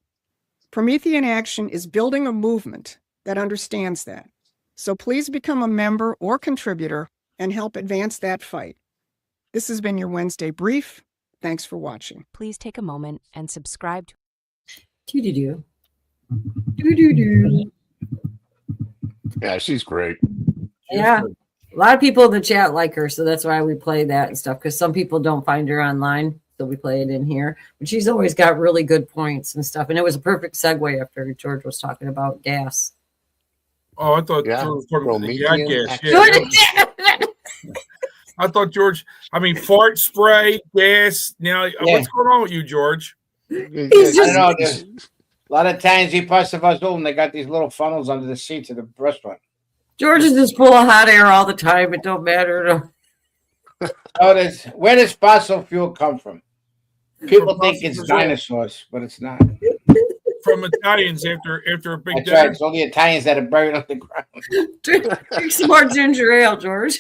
Promethean Action is building a movement that understands that. So please become a member or contributor and help advance that fight. This has been your Wednesday Brief. Thanks for watching. Please take a moment and subscribe to Do-do-do. Do-do-do. Yeah, she's great. Yeah. A lot of people in the chat like her, so that's why we play that and stuff, because some people don't find her online, so we play it in here. But she's always got really good points and stuff. And it was a perfect segue after George was talking about gas. Oh, I thought George was talking about Promethean gas. Yeah. I thought George, fart spray, gas. Now, what's going on with you, George? I don't know. A lot of times he passes us home, they got these little funnels under the seats of the restaurant. George is just full of hot air all the time. It don't matter. Where does fossil fuel come from? People think it's dinosaurs, but it's not. From Italians after a big That's dinner. right. It's only Italians that are buried on the ground. Drink some more ginger ale, George.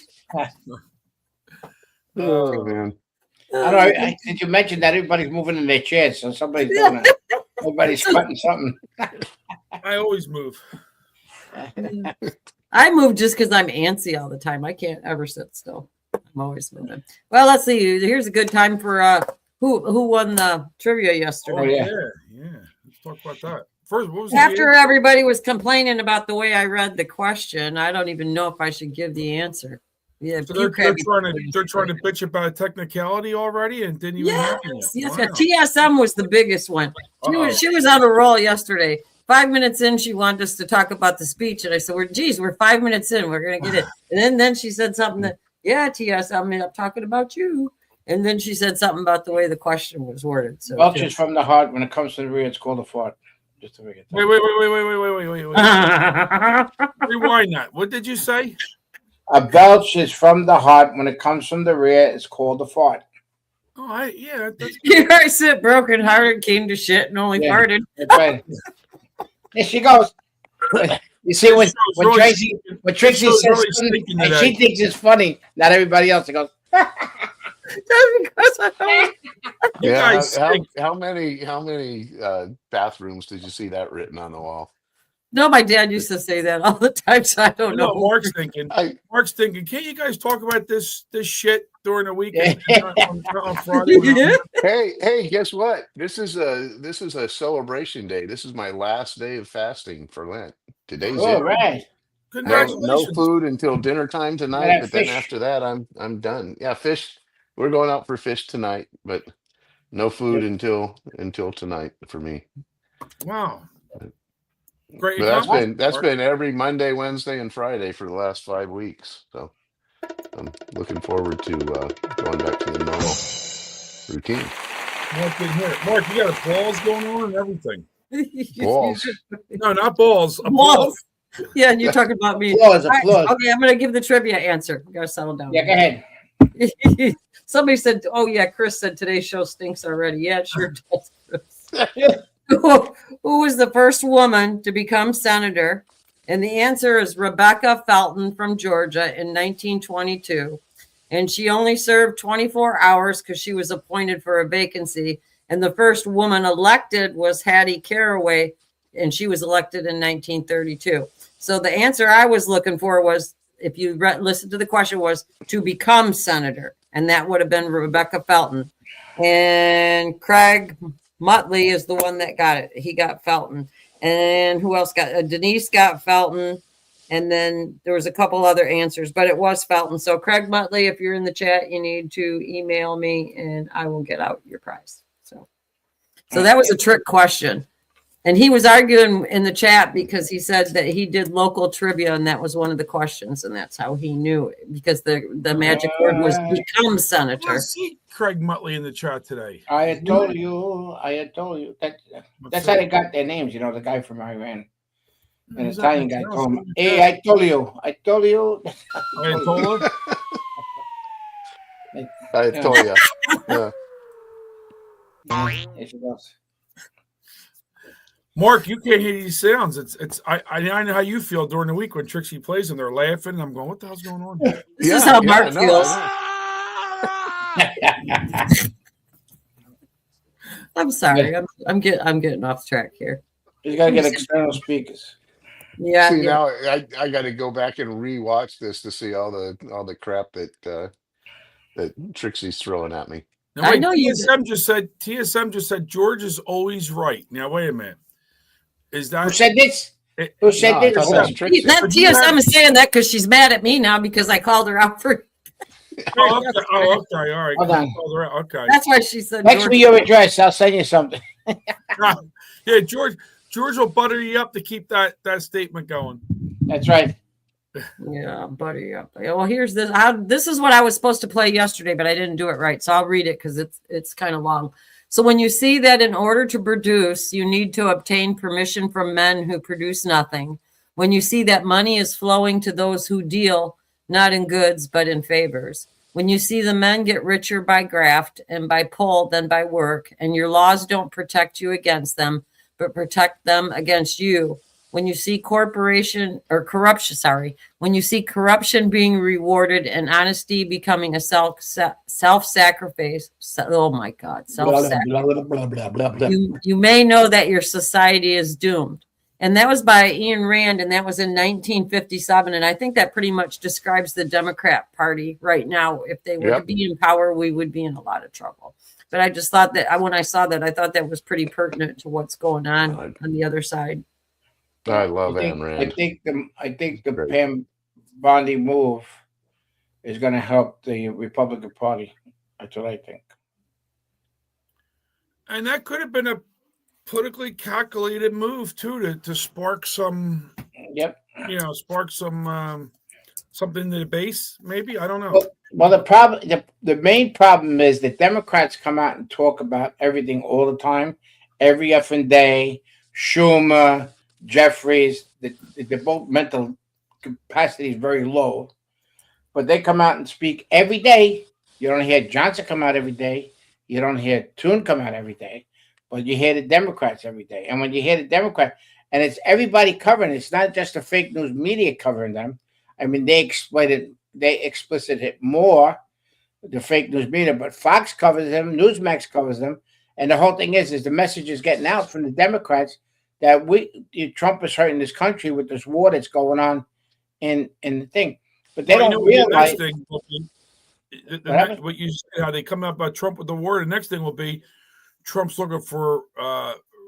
Oh, man. I don't know. Did you mention that everybody's moving in their chairs? So somebody's doing it. Everybody's cutting something. I always move. I move just because I'm antsy all the time. I can't ever sit still. I'm always moving. Well, let's see. Here's a good time for who won the trivia yesterday. Oh, yeah. Let's talk about that. First, what was After everybody was complaining about the way I read the question, I don't even know if I should give the answer. Yeah, So few they're Krabby trying to bitch about a technicality already and didn't even happen yet. Yes, Wow. TSM was the biggest one. She was on a roll yesterday. 5 minutes in, she wanted us to talk about the speech, and I said, we're 5 minutes in, we're gonna get it. And then she said something that, TSM, I'm talking about you. And then she said something about the way the question was worded. So Belches from the heart. When it comes to the rear, it's called a fart. Just to make it. Wait. Rewind that. What did you say? A belch is from the heart. When it comes from the rear, it's called a fart. Oh, that's Here I sit broken hearted, came to shit and only farted. That's right. There she goes. You see when Tracy says something, and she thinks it's funny, not everybody else. It goes. Yeah. How many bathrooms did you see that written on the wall? No, my dad used to say that all the time, so I don't know. Mark's thinking, can't you guys talk about this shit during the weekend on Friday? Hey, guess what? This is a celebration day. This is my last day of fasting for Lent. Today's it. Right. No food until dinner time tonight, but then after that I'm done. Yeah, fish. We're going out for fish tonight, but no food until tonight for me. Wow. Great. But that's been every Monday, Wednesday, and Friday for the last 5 weeks. So I'm looking forward to going back to the normal routine. Mark didn't hear it. Mark, you got balls going on and everything. Balls. No, not balls. Balls. Yeah, and you're talking about me. Applause. Okay, I'm going to give the trivia answer. You got to settle down. Yeah, go ahead. Somebody said, "Oh yeah, Chris said today's show stinks already." Yeah, it sure does. Who was the first woman to become senator? And the answer is Rebecca Felton from Georgia in 1922. And she only served 24 hours because she was appointed for a vacancy. And the first woman elected was Hattie Caraway, and she was elected in 1932. So the answer I was looking for was, if you listen to the question, was to become senator. And that would have been Rebecca Felton. And Craig Muttley is the one that got it. He got Felton. And who else got Denise got Felton. And then there was a couple other answers, but it was Felton. So Craig Muttley, if you're in the chat, you need to email me and I will get out your prize. So that was a trick question. And he was arguing in the chat because he said that he did local trivia and that was one of the questions, and that's how he knew it, because the magic word was become senator. I see Craig Muttley in the chat today. I had told you. That's how they got their names. You know, the guy from Iran, an Italian guy told him, "Hey, I told you." Ayatollah. I told you. Yeah. There she goes. Mark, you can't hear these sounds. I know how you feel during the week when Trixie plays and they're laughing. And I'm going, what the hell's going on? This is how Mark feels. I'm sorry. I'm getting off track here. You gotta get external speakers. Yeah. See, now I got to go back and rewatch this to see all the crap that Trixie's throwing at me. Now, wait, TSM just said George is always right. Now wait a minute. Is that who said this? Who said this? That TSM is saying that because she's mad at me now because I called her out for. Okay. All right. Hold on. Okay. That's why she said. Text me your address. I'll send you something. Yeah, George will butter you up to keep that statement going. That's right. Yeah, butter you up. Well, here's this. This is what I was supposed to play yesterday, but I didn't do it right. So I'll read it because it's kind of long. So when you see that in order to produce, you need to obtain permission from men who produce nothing. When you see that money is flowing to those who deal, not in goods, but in favors. When you see the men get richer by graft and by pull than by work, and your laws don't protect you against them, but protect them against you. When you see corruption being rewarded and honesty becoming a self-sacrifice, oh my God, self-sacrifice, you may know that your society is doomed. And that was by Ayn Rand, and that was in 1957. And I think that pretty much describes the Democrat Party right now. If they were to be in power, we would be in a lot of trouble. But I just thought that when I saw that, I thought that was pretty pertinent to what's going on the other side. I love Ayn Rand. I think the Pam Bondi move is going to help the Republican Party. That's what I think. And that could have been a politically calculated move too, to spark some. Yep. Spark some something to the base. Maybe, I don't know. Well, the main problem is that Democrats come out and talk about everything all the time, every effing day. Schumer, Jeffries, the both mental capacity is very low, but they come out and speak every day. You don't hear Johnson come out every day. You don't hear Toon come out every day, but you hear the Democrats every day. And when you hear the Democrat, and it's everybody covering it, it's not just the fake news media covering them. I mean, they explicit it more, the fake news media, but Fox covers them, Newsmax covers them, and the whole thing is the message is getting out from the Democrats that Trump is hurting this country with this war that's going on in the thing, but they don't realize. What you said, how they come out about Trump with the war. The next thing will be Trump's looking for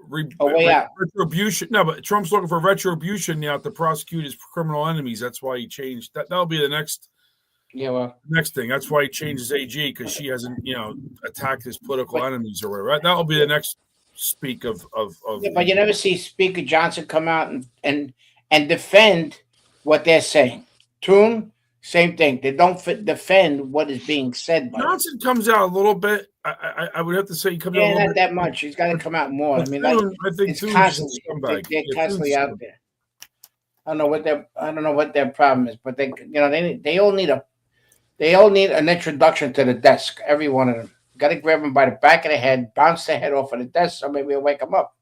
retribution. No, but Trump's looking for retribution now to prosecute his criminal enemies. That's why he changed that. That'll be the next. Yeah, well, next thing. That's why he changed his AG, because she hasn't, attacked his political enemies or whatever. Right? That'll be the next speak of. Yeah, but you never see Speaker Johnson come out and defend what they're saying. Toon, same thing. They don't defend what is being said. Johnson comes out a little bit. I would have to say he comes out a little not bit. that much. He's got to come out more. I mean, I think it's Toon's constantly, a scumbag. they're constantly out there. I don't know what their problem is, but they all need an introduction to the desk. Every one of them. Got to grab them by the back of the head, bounce their head off of the desk, so maybe it'll wake them up.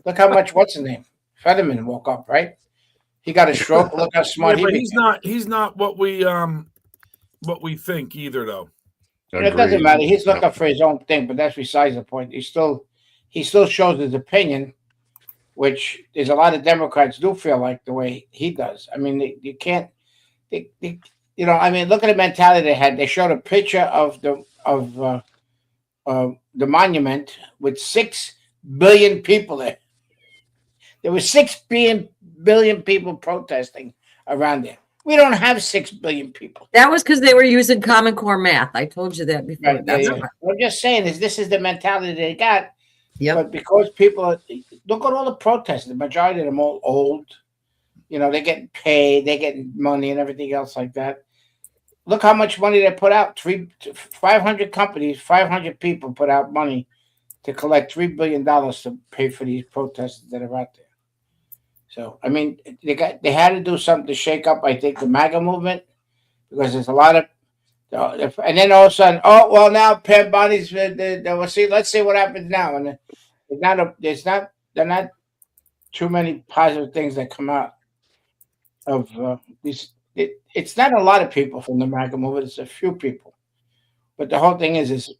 Look how much what's his name? Fetterman woke up, right? He got a stroke. Look how smart he became. He's not what we think either, though. It doesn't matter. He's looking for his own thing, but that's besides the point. He still shows his opinion, which is a lot of Democrats do feel like the way he does. I mean, you can't. I mean, look at the mentality they had. They showed a picture of the monument with 6 billion people there. There were 6 billion people protesting around there. We don't have 6 billion people. That was because they were using Common Core math. I told you that before. Right, what I'm just saying is this is the mentality they got. Yep. But because people look at all the protests, the majority of them all old. They're getting paid, they're getting money and everything else like that. Look how much money they put out. 500 companies, 500 people put out money to collect $3 billion to pay for these protests that are out there. So, I mean, they had to do something to shake up, I think, the MAGA movement, because there's a lot of, and then all of a sudden, now Pam Bonnie's, let's see what happens now. And there are not too many positive things that come out of these. It's not a lot of people from the MAGA movement. It's a few people. But the whole thing is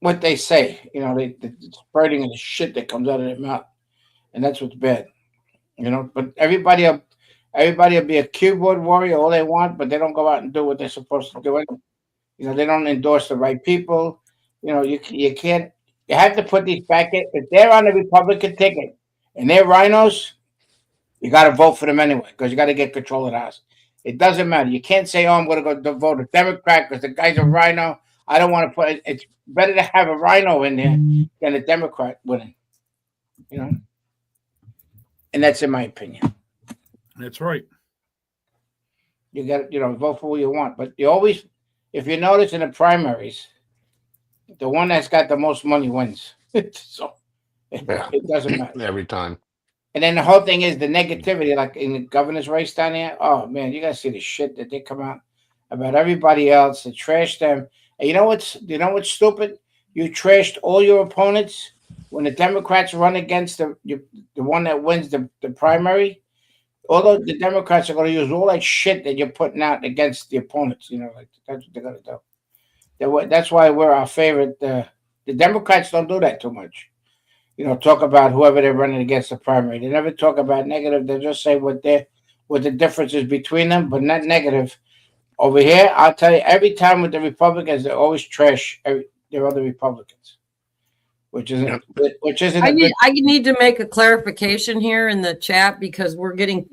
what they say. They're spreading the shit that comes out of their mouth. And that's what's bad. But everybody will be a keyboard warrior all they want, but they don't go out and do what they're supposed to do. They don't endorse the right people. You can't. You have to put these back in. If they're on the Republican ticket and they're rhinos, you got to vote for them anyway, because you got to get control of the House. It doesn't matter. You can't say, I'm going to go vote a Democrat because the guy's a rhino. I don't want to put it. It's better to have a rhino in there than a Democrat winning. And that's in my opinion. That's right. You got to, vote for who you want. But you always, if you notice in the primaries, the one that's got the most money wins. So it doesn't matter. Every time. And then the whole thing is the negativity, like in the governor's race down there. Oh man, you gotta see the shit that they come out about everybody else, to trash them. And you know what's stupid? You trashed all your opponents when the Democrats run against the one that wins the primary. Although the Democrats are going to use all that shit that you're putting out against the opponents, like that's what they're going to do. That's why we're our favorite. The Democrats don't do that too much. Talk about whoever they're running against the primary. They never talk about negative. They just say what the difference is between them, but not negative. Over here, I'll tell you, every time with the Republicans, they always trash their other Republicans, which isn't. I need to make a clarification here in the chat, because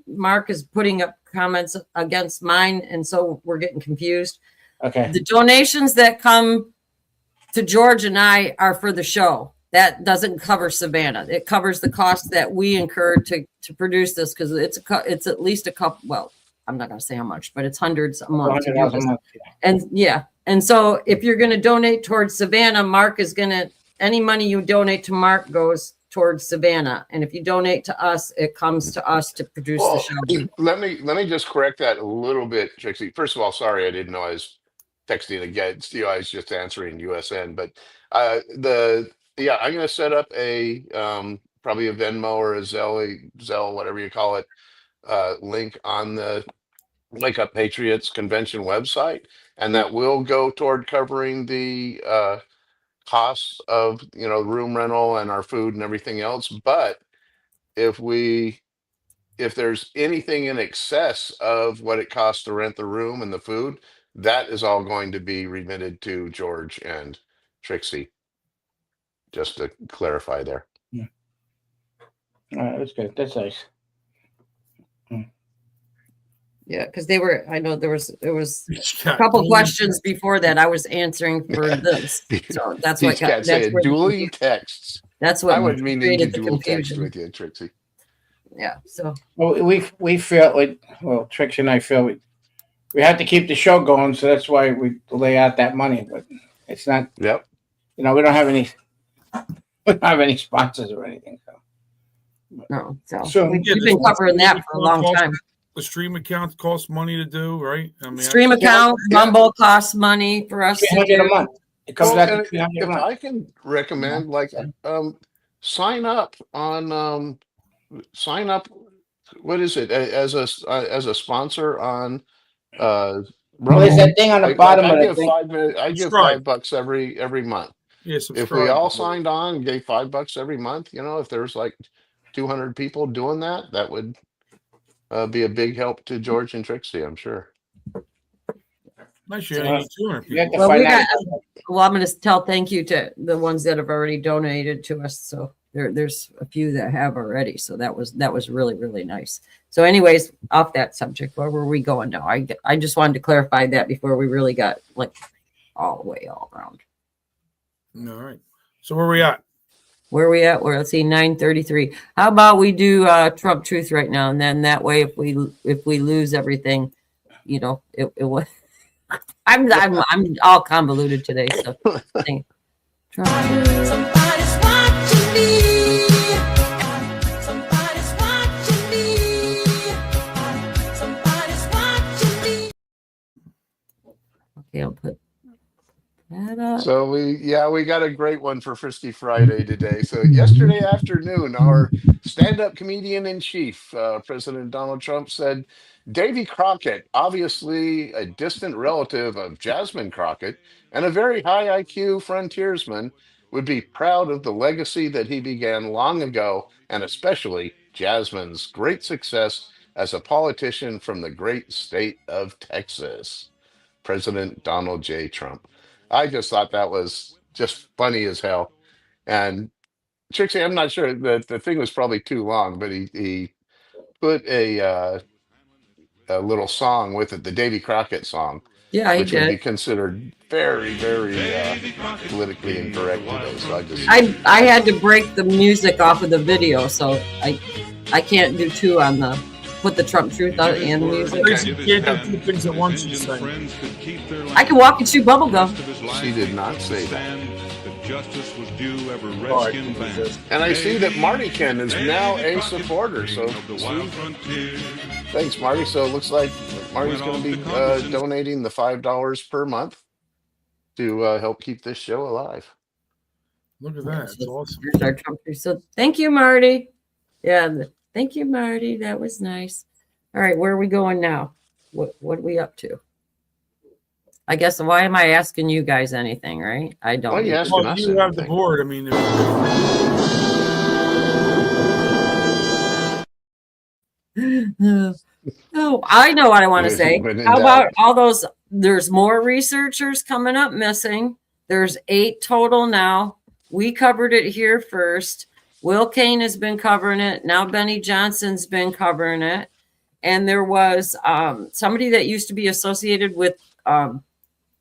Mark is putting up comments against mine, and so we're getting confused. Okay. The donations that come to George and I are for the show. That doesn't cover Savannah. It covers the cost that we incurred to produce this, because it's at least a couple. Well, I'm not going to say how much, but it's hundreds a month to do $100 a this. month. And so if you're going to donate towards Savannah, Mark is going to, any money you donate to Mark goes towards Savannah, and if you donate to us, it comes to us to produce the show. Let me just correct that a little bit, Trixie. First of all, sorry, I didn't know I was texting against you. I was just answering USN. But I'm going to set up a probably a Venmo or a Zelle, whatever you call it, link on the Wake Up Patriots convention website, and that will go toward covering the costs of room rental and our food and everything else. But if there's anything in excess of what it costs to rent the room and the food, that is all going to be remitted to George and Trixie. Just to clarify there. Yeah. All right, that's good. That's nice. Yeah, because I know there was a couple questions before that I was answering for this. So that's what dueling texts. That's what I wouldn't mean to created the dual text confusion. with you, Trixie. Yeah. So we feel like, well, Trixie and I feel we have to keep the show going, so that's why we lay out that money. But it's not. Yep. We don't have any sponsors or anything. So. No. So we've been covering that for a long time. The stream account costs money to do, right? I mean, Stream account, Rumble costs money for us to do. $300 a month. It comes out to $300 a if month. I can recommend, sign up on what is it, as a sponsor on well, there's that thing on the bottom of the thing. I give $5 every month. Yeah, if we all signed on and gave $5 every month, if there's like 200 people doing that, that would be a big help to George and Trixie, I'm sure. Nice, you need 200 people. Well, I'm going to tell thank you to the ones that have already donated to us. So there's a few that have already. So that was really, really nice. So anyways, off that subject, where were we going now? I just wanted to clarify that before we really got all around. All right. So where are we at? We're let's see, 9:33. How about we do Trump Truth right now, and then that way, if we lose everything, it will. I'm all convoluted today. So Trump Truth. Somebody's watching me. Somebody's watching me. Somebody's watching me. Okay, I'll put that up. So we got a great one for Frisky Friday today. So yesterday afternoon, our stand-up comedian in chief, President Donald Trump, said Davy Crockett, obviously a distant relative of Jasmine Crockett and a very high IQ frontiersman, would be proud of the legacy that he began long ago, and especially Jasmine's great success as a politician from the great state of Texas. President Donald J. Trump. I just thought that was just funny as hell. And Trixie, I'm not sure that the thing was probably too long, but he put a little song with it, the Davy Crockett song. Yeah, which would be considered very, very politically incorrect today. So I had to break the music off of the video, so I can't do two on the put the Trump Truth on and the music. You can't do two things at once. I can walk you through bubblegum. She did not say that. Justice was due every Redskin fan. And I see that Marty Ken is now a supporter. So thanks, Marty. So it looks like Marty's going to be donating the $5 per month to help keep this show alive. Look at that. That's awesome. Here's our Trump Truth. So thank you, Marty. Yeah, thank you, Marty. That was nice. All right, where are we going now? What are we up to? I guess, why am I asking you guys anything, right? I don't. Why are you asking us you have the board. I mean, oh, I know what I want to say. How about all those? There's more researchers coming up missing. There's 8 total now. We covered it here first. Will Kane has been covering it. Now Benny Johnson's been covering it. And there was somebody that used to be associated with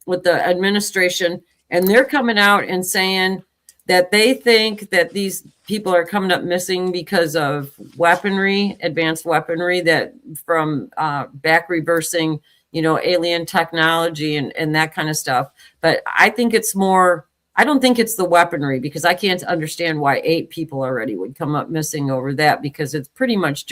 administration, and they're coming out and saying that they think that these people are coming up missing because of weaponry, advanced weaponry that from back reversing, alien technology and that kind of stuff. But I think it's more, I don't think it's the weaponry, because I can't understand why 8 people already would come up missing over that, because it's pretty much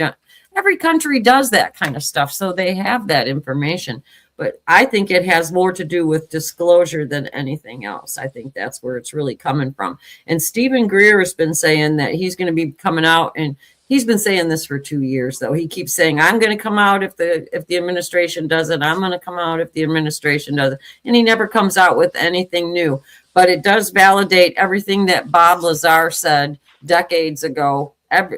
every country does that kind of stuff. So they have that information. But I think it has more to do with disclosure than anything else. I think that's where it's really coming from. And Stephen Greer has been saying that he's going to be coming out, and he's been saying this for 2 years, though. He keeps saying, I'm going to come out if the administration does it. I'm going to come out if the administration does it. And he never comes out with anything new. But it does validate everything that Bob Lazar said decades ago.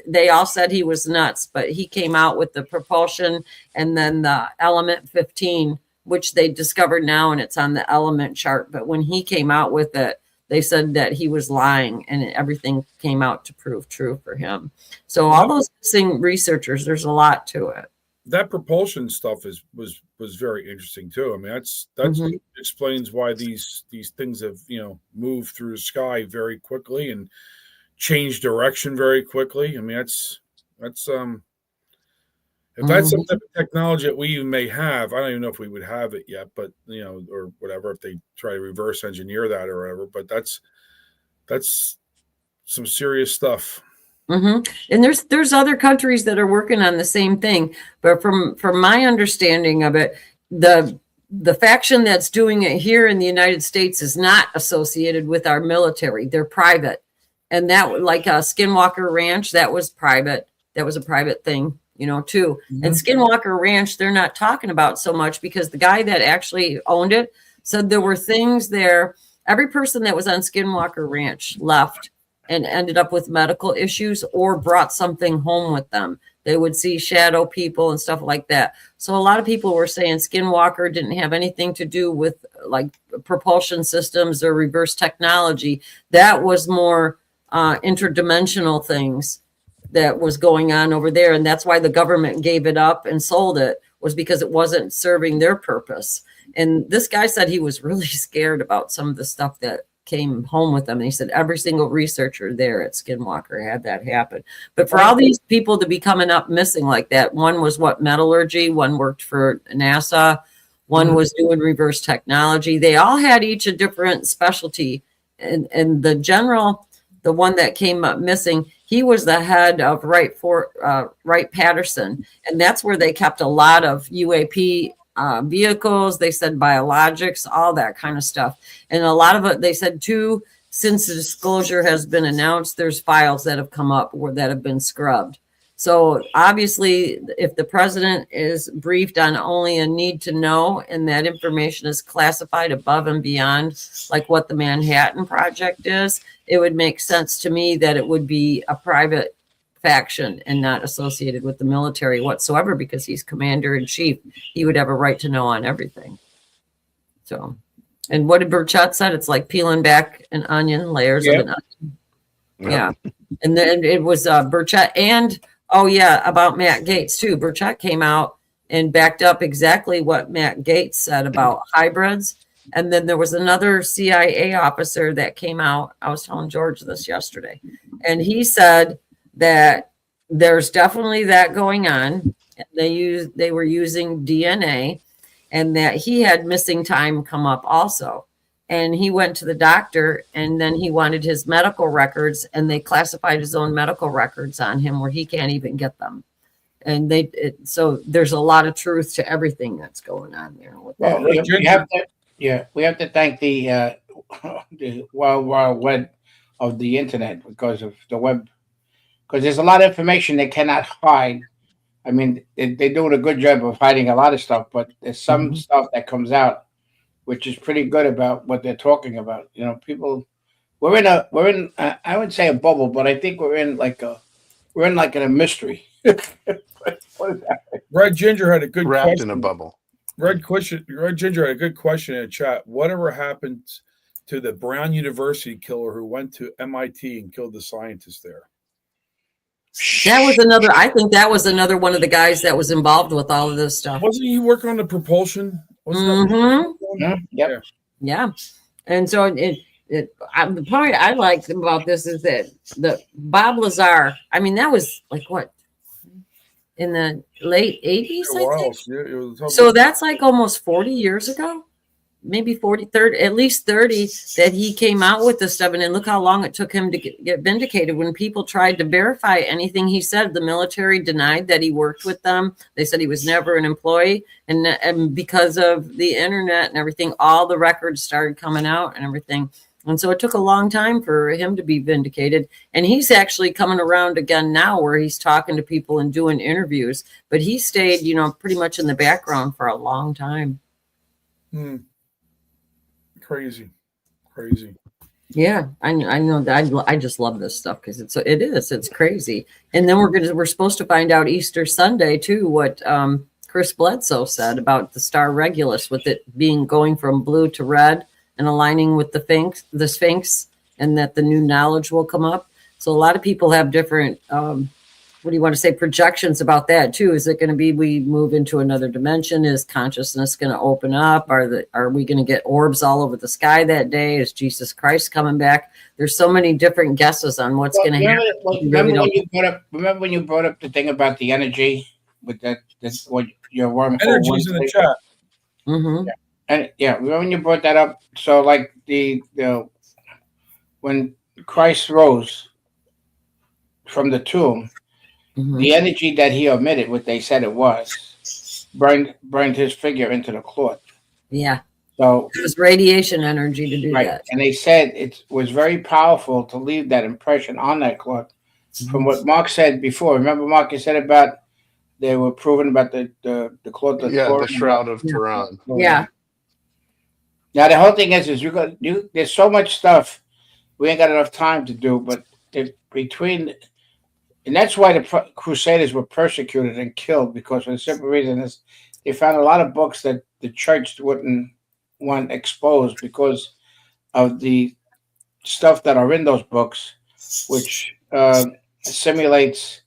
They all said he was nuts, but he came out with the propulsion and then the element 15, which they discovered now, and it's on the element chart. But when he came out with it, they said that he was lying, and everything came out to prove true for him. So all those missing researchers, there's a lot to it. That propulsion stuff was very interesting too. I mean, that's what explains why these things have moved through the sky very quickly and changed direction very quickly. I mean, that's if that's some type of technology that we even may have, I don't even know if we would have it yet, but or whatever, if they try to reverse engineer that or whatever. But that's some serious stuff. And there's other countries that are working on the same thing. But from my understanding of it, the faction that's doing it here in the United States is not associated with our military. They're private. And that, like Skinwalker Ranch, that was private. That was a private thing, too. And Skinwalker Ranch, they're not talking about so much, because the guy that actually owned it said there were things there. Every person that was on Skinwalker Ranch left and ended up with medical issues or brought something home with them. They would see shadow people and stuff like that. So a lot of people were saying Skinwalker didn't have anything to do with like propulsion systems or reverse technology. That was more interdimensional things that was going on over there. And that's why the government gave it up and sold it, was because it wasn't serving their purpose. And this guy said he was really scared about some of the stuff that came home with them. And he said every single researcher there at Skinwalker had that happen. But for all these people to be coming up missing like that, one was metallurgy, one worked for NASA, one was doing reverse technology. They all had each a different specialty. And the general, the one that came up missing, he was the head of Wright-Patterson. And that's where they kept a lot of UAP vehicles. They said biologics, all that kind of stuff. And a lot of it, they said too, since the disclosure has been announced, there's files that have come up that have been scrubbed. So obviously, if the president is briefed on only a need to know, and that information is classified above and beyond, like what the Manhattan Project is, it would make sense to me that it would be a private faction and not associated with the military whatsoever, because he's commander in chief. He would have a right to know on everything. So, and what did Burchett said? It's like peeling back an onion, layers of an onion. Yeah. And then it was Burchett and about Matt Gaetz too. Burchett came out and backed up exactly what Matt Gaetz said about hybrids. And then there was another CIA officer that came out. I was telling George this yesterday, and he said that there's definitely that going on. They were using DNA, and that he had missing time come up also. And he went to the doctor, and then he wanted his medical records, and they classified his own medical records on him where he can't even get them. And so there's a lot of truth to everything that's going on there. Well, we have to thank the wild web of the internet, because of the web, because there's a lot of information they cannot hide. I mean, they're doing a good job of hiding a lot of stuff, but there's some stuff that comes out which is pretty good about what they're talking about. People, we're in I wouldn't say a bubble, but I think we're in like a mystery. What is that? Red Ginger had a good wrapped question. in a bubble. Red Ginger had a good question in the chat. Whatever happened to the Brown University killer who went to MIT and killed the scientists there? That was another. I think that was another one of the guys that was involved with all of this stuff. Wasn't he working on the propulsion? Yep. Yeah. And so the point I like about this is that the Bob Lazar, I mean, that was like what, in the late 80s, I think. So that's like almost 40 years ago, maybe 40, 30, at least 30, that he came out with this stuff. And then look how long it took him to get vindicated. When people tried to verify anything he said, the military denied that he worked with them. They said he was never an employee. And because of the internet and everything, all the records started coming out and everything. And so it took a long time for him to be vindicated. And he's actually coming around again now where he's talking to people and doing interviews. But he stayed, pretty much in the background for a long time. Crazy. Yeah, I know that I just love this stuff because it's crazy. And then we're supposed to find out Easter Sunday too what Chris Bledsoe said about the Star Regulus, with it going from blue to red and aligning with the Sphinx, and that the new knowledge will come up. So a lot of people have different what do you want to say, projections about that too. Is it going to be we move into another dimension? Is consciousness going to open up? Are we going to get orbs all over the sky that day? Is Jesus Christ coming back? There's so many different guesses on what's going to happen. Remember when you brought up the thing about the energy with what your wormhole Energy's in the chat. Mm-hmm. Yeah. And remember when you brought that up? So like the when Christ rose from the tomb, the energy that he emitted, what they said it was, burned his figure into the cloth. Yeah. So it was radiation energy to do that. And they said it was very powerful to leave that impression on that cloth. From what Mark said before. Remember, Mark, you said about they were proving about the cloth. The Shroud of Turin. Yeah. Now the whole thing is there's so much stuff we ain't got enough time to do, but and that's why the Crusaders were persecuted and killed, because for the simple reason is they found a lot of books that the church wouldn't want exposed because of the stuff that are in those books, which simulates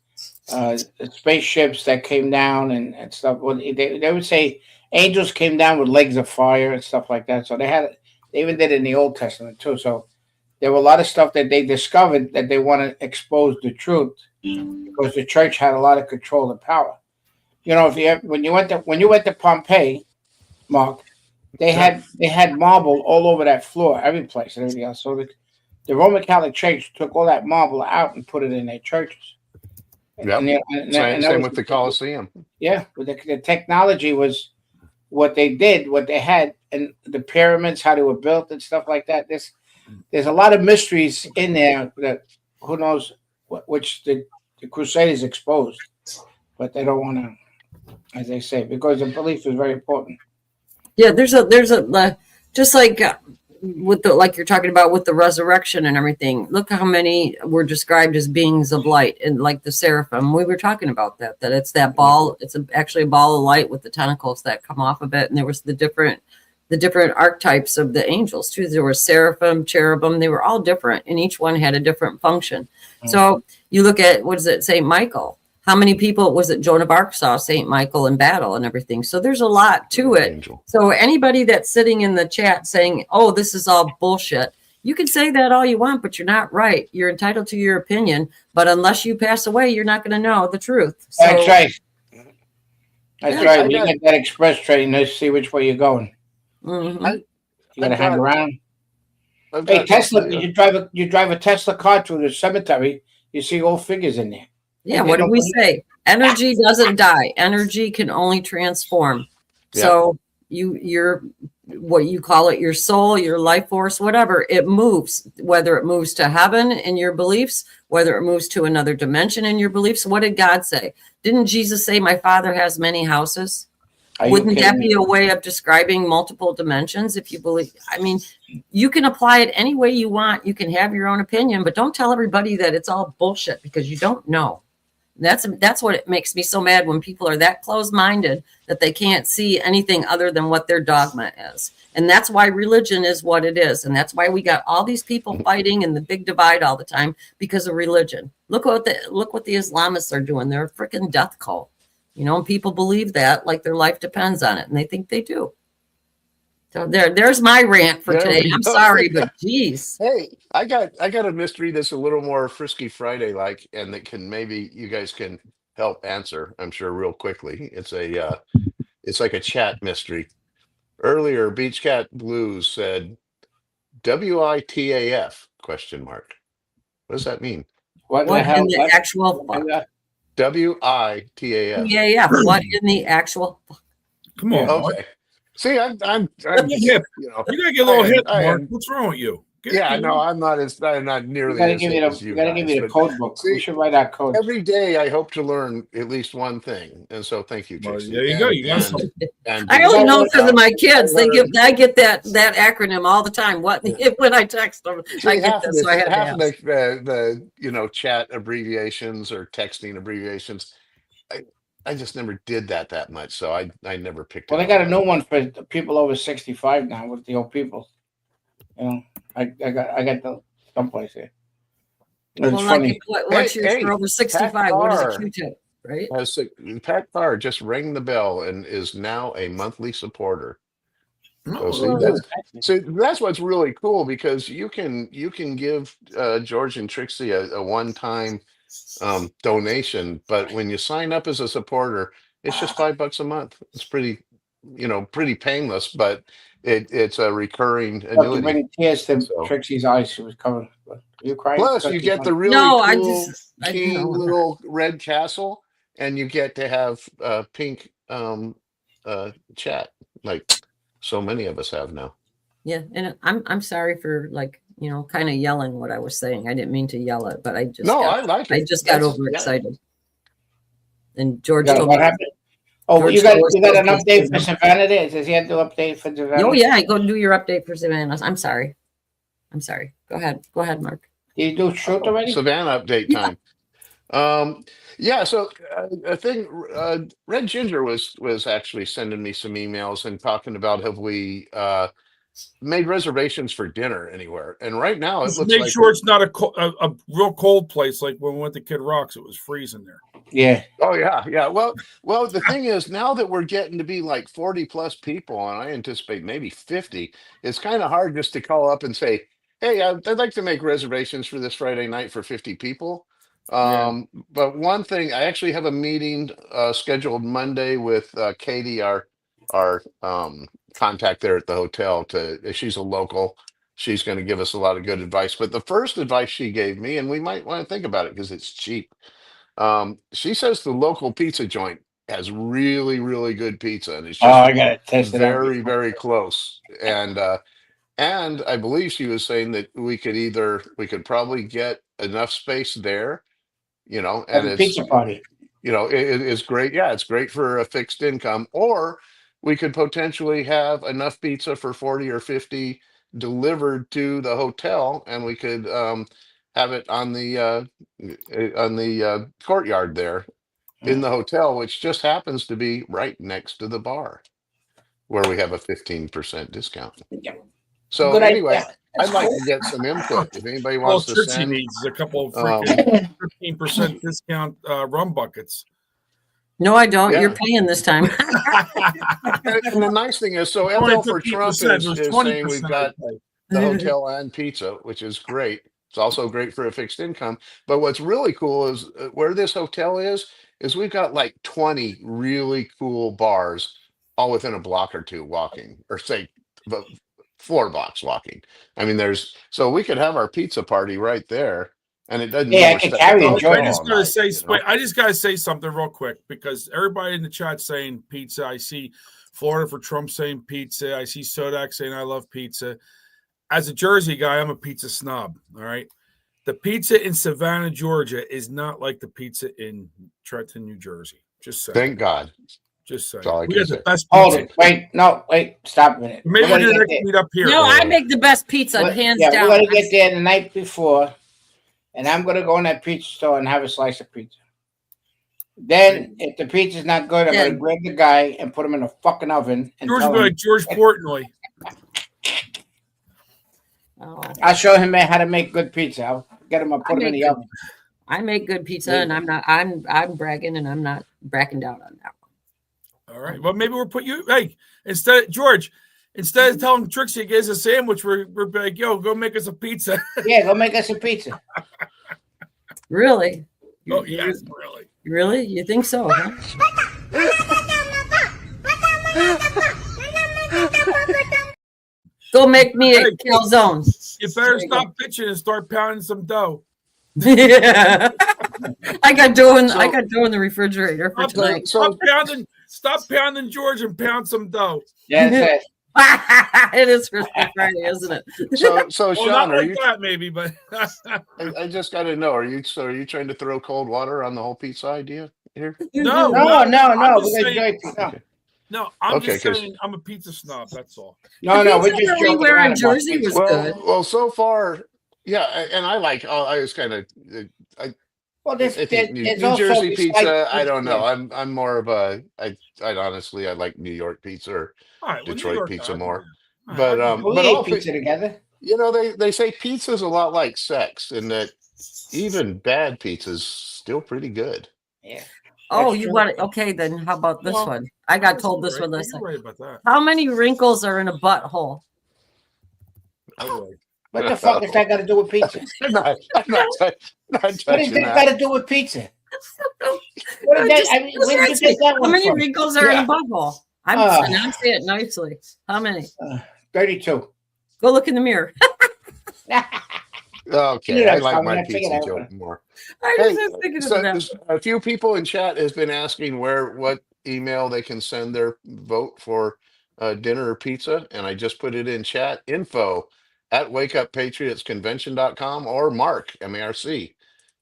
spaceships that came down and stuff. Well, they would say angels came down with legs of fire and stuff like that. So they even did it in the Old Testament too. So there were a lot of stuff that they discovered that they want to expose the truth, because the church had a lot of control and power. When you went to Pompeii, Mark, they had marble all over that floor, every place and everything else. So the Roman Catholic Church took all that marble out and put it in their churches. Yep. Same with the Colosseum. Yeah, but the technology was what they did, what they had, and the pyramids, how they were built and stuff like that. There's a lot of mysteries in there that who knows which the Crusaders exposed, but they don't want to, as they say, because the belief is very important. Yeah, there's a just like like you're talking about with the resurrection and everything. Look how many were described as beings of light, and like the seraphim. We were talking about that it's that ball. It's actually a ball of light with the tentacles that come off of it, and there was the different archetypes of the angels too. There were seraphim, cherubim. They were all different, and each one had a different function. So you look at, what does it say, Michael? How many people was it? Joan of Arc saw Saint Michael in battle and everything. So there's a lot to it. Angel. So anybody that's sitting in the chat saying, "Oh, this is all bullshit," you can say that all you want, but you're not right. You're entitled to your opinion, but unless you pass away, you're not going to know the truth. So, that's right. That's right. You get that express train to see which way you're going. Mm-hmm. You got to hang around. Hey, Tesla, you drive a Tesla car through the cemetery, you see all figures in there. Yeah, what did we say? Energy doesn't die. Energy can only transform. Yeah. So you're what you call it, your soul, your life force, whatever, it moves, whether it moves to heaven in your beliefs, whether it moves to another dimension in your beliefs. What did God say? Didn't Jesus say, "My Father has many houses"? Wouldn't that be a way of describing multiple dimensions if you believe? I mean, you can apply it any way you want. You can have your own opinion, but don't tell everybody that it's all bullshit, because you don't know. That's what it makes me so mad, when people are that close-minded that they can't see anything other than what their dogma is. And that's why religion is what it is. And that's why we got all these people fighting in the big divide all the time, because of religion. Look what the Islamists are doing. They're a freaking death cult. And people believe that like their life depends on it, and they think they do. So there's my rant for There today. we I'm go. sorry, but geez. Hey, I got a mystery that's a little more Frisky Friday like, and that can maybe you guys can help answer. I'm sure real quickly. It's like a chat mystery. Earlier, Beach Cat Blues said WITAF question mark. What does that mean? What the What hell? in the actual fuck? WITAF. Yeah. What in the actual fuck? Come on, Mark. Okay. See, I'm Hip. you know, You gotta get a little hip, I Mark. am, What's wrong with you? yeah, no, I'm not We nearly gotta as give hip you as the. We you gotta give guys. you the But code book. We see, should write our codes. every day I hope to learn at least one thing, and so thank you, Well, Trixie. there you go. You got something. I only know because because of my kids. I learned- I get that acronym all the time. What when I text them, See, I get that. So I had to half of ask. the chat abbreviations or texting abbreviations. I just never did that much, so I never picked Well, it they got a up. new one for the people over 65 now with the old people. You know, I got the someplace here. It's Well, funny. like what's yours for over 65? What is a Q-tip, right? Pat Carr just rang the bell and is now a monthly supporter. Oh, So that's what's really cool because you can give George and Trixie a one-time donation, but when you sign up as a supporter, it's just $5 a month. It's pretty painless, but it's a recurring You have to annuity. bring tears to So- Trixie's eyes. She was covered. Are you crying? Plus, you get the really No, I cool just- I king know. little red castle, and you get to have pink chat like so many of us have now. Yeah, and I'm sorry for kind of yelling what I was saying. I didn't mean to yell it, but I just I like it. I just got That's- overexcited. And George Yeah, told what me. happened? Oh, George you got told us an those update kids- for Savannah there? It says you had to update for Savannah. Oh yeah, go do your update for Savannah. I'm sorry. Go ahead, Mark. Did you do truth already? Savannah update time. Yeah, so I think Red Ginger was actually sending me some emails and talking about have we made reservations for dinner anywhere, and right now it Just looks make like sure it's not a real cold place like when we went to Kid Rock's. It was freezing there. Yeah. Oh yeah. Well, the thing is now that we're getting to be like 40 plus people, and I anticipate maybe 50, it's kind of hard just to call up and say, "Hey, I'd like to make reservations for this Friday night for 50 people." But one thing, I actually have a meeting scheduled Monday with Katie, our contact there at the hotel. She's a local. She's going to give us a lot of good advice. But the first advice she gave me, and we might want to think about it because it's cheap. She says the local pizza joint has really, really good pizza, and it's just I gotta test it out. very, very close. And I believe she was saying that we could probably get enough space there, and Have a it's pizza party. it's great. Yeah, it's great for a fixed income, or we could potentially have enough pizza for 40 or 50 delivered to the hotel, and we could have it on the courtyard there in the hotel, which just happens to be right next to the bar where we have a 15% discount. So Good anyway, idea. I'd like to get some input. If anybody All wants to Trixie send, needs is a couple of freaking 15% discount rum buckets. No, I don't. Yeah. You're paying this time. and the nice thing is, so Only FL for Trump 15%, is there's saying 20% we've got I'd pay. the hotel and pizza, which is great. It's also great for a fixed income. But what's really cool is where this hotel is we've got like 20 really cool bars all within a block or two walking, or say 4 blocks walking. I mean, so we could have our pizza party right there, and it doesn't. Yeah, mean I could we're carry staying it, at the I hotel just all gotta night, say, you know? wait, I just gotta say something real quick because everybody in the chat saying pizza. I see Florida for Trump saying pizza. I see Sodak saying I love pizza. As a Jersey guy, I'm a pizza snob. All right, the pizza in Savannah, Georgia, is not like the pizza in Trenton, New Jersey. Just saying. Thank God. Just saying. That's all I We can got the say. best Hold pizza. it. Wait. Stop a minute. Maybe We're we'll do the gonna next get meet up here. No, I make the best pizza, there. hands Yeah, down. we're gonna get there the night before, and I'm gonna go in that pizza store and have a slice of pizza. Then, if the pizza's not good, I'm Yeah. gonna grab the guy and put him in a fucking oven and George tell will be him. like George Portnoy. Oh, I'll show him how to make good pizza. I'll get him. I'll put him in the oven. I make good pizza, and I'm bragging, and I'm not bragging down on that one. All right. Well, maybe we'll put you. Hey, instead, George, Instead of telling Trixie to get us a sandwich, we're like, yo, go make us a pizza. Yeah, go make us a pizza. Really? Oh, yes, really. Really? You think so, huh? Go make me a calzone. You better stop bitching and start pounding some dough. Yeah. I got dough in the refrigerator for tonight. Stop pounding George and pound some dough. Yes, it is Frisky Friday, isn't it? So Well, Sean, not are like you? that, maybe, but I just got to know. Are you trying to throw cold water on the whole pizza idea here? No. No. I'm just We're saying- enjoy pizza. No, I'm Okay, just 'cause- saying I'm a pizza snob. That's all. No, we're just that we joking wear around in about Jersey pizza. was good. Well, so far, yeah, and I like. I was kind of. Well, I think New Jersey pizza. I don't know. I'm more of a. I honestly, I like New York pizza or All right, well, New Detroit York, pizza I- more. all But right, We but eat also, pizza together. you know, they say pizza's a lot like sex, in that even bad pizza's still pretty good. Yeah. Oh, That's you true. want it? Okay, then how about this Well, one? I got Yes, told you're this right. one Yeah, last you're night. right about that. How many wrinkles are in a butthole? Oh, boy. What the fuck has that got to do with pizza? I'm not What does touching that that. got to do with pizza? What did that? I mean, where did you get that How one many from? wrinkles are in Yeah. a butthole? I'm saying it nicely. How many? 32. Go look in the mirror. Okay, You know I that's like coming. my I figured pizza that joke one. more. I Hey, was just thinking so of that. there's a few people in chat has been asking what email they can send their vote for dinner or pizza, and I just put it in chat. Info at wakeuppatriotsconvention.com or Mark MARC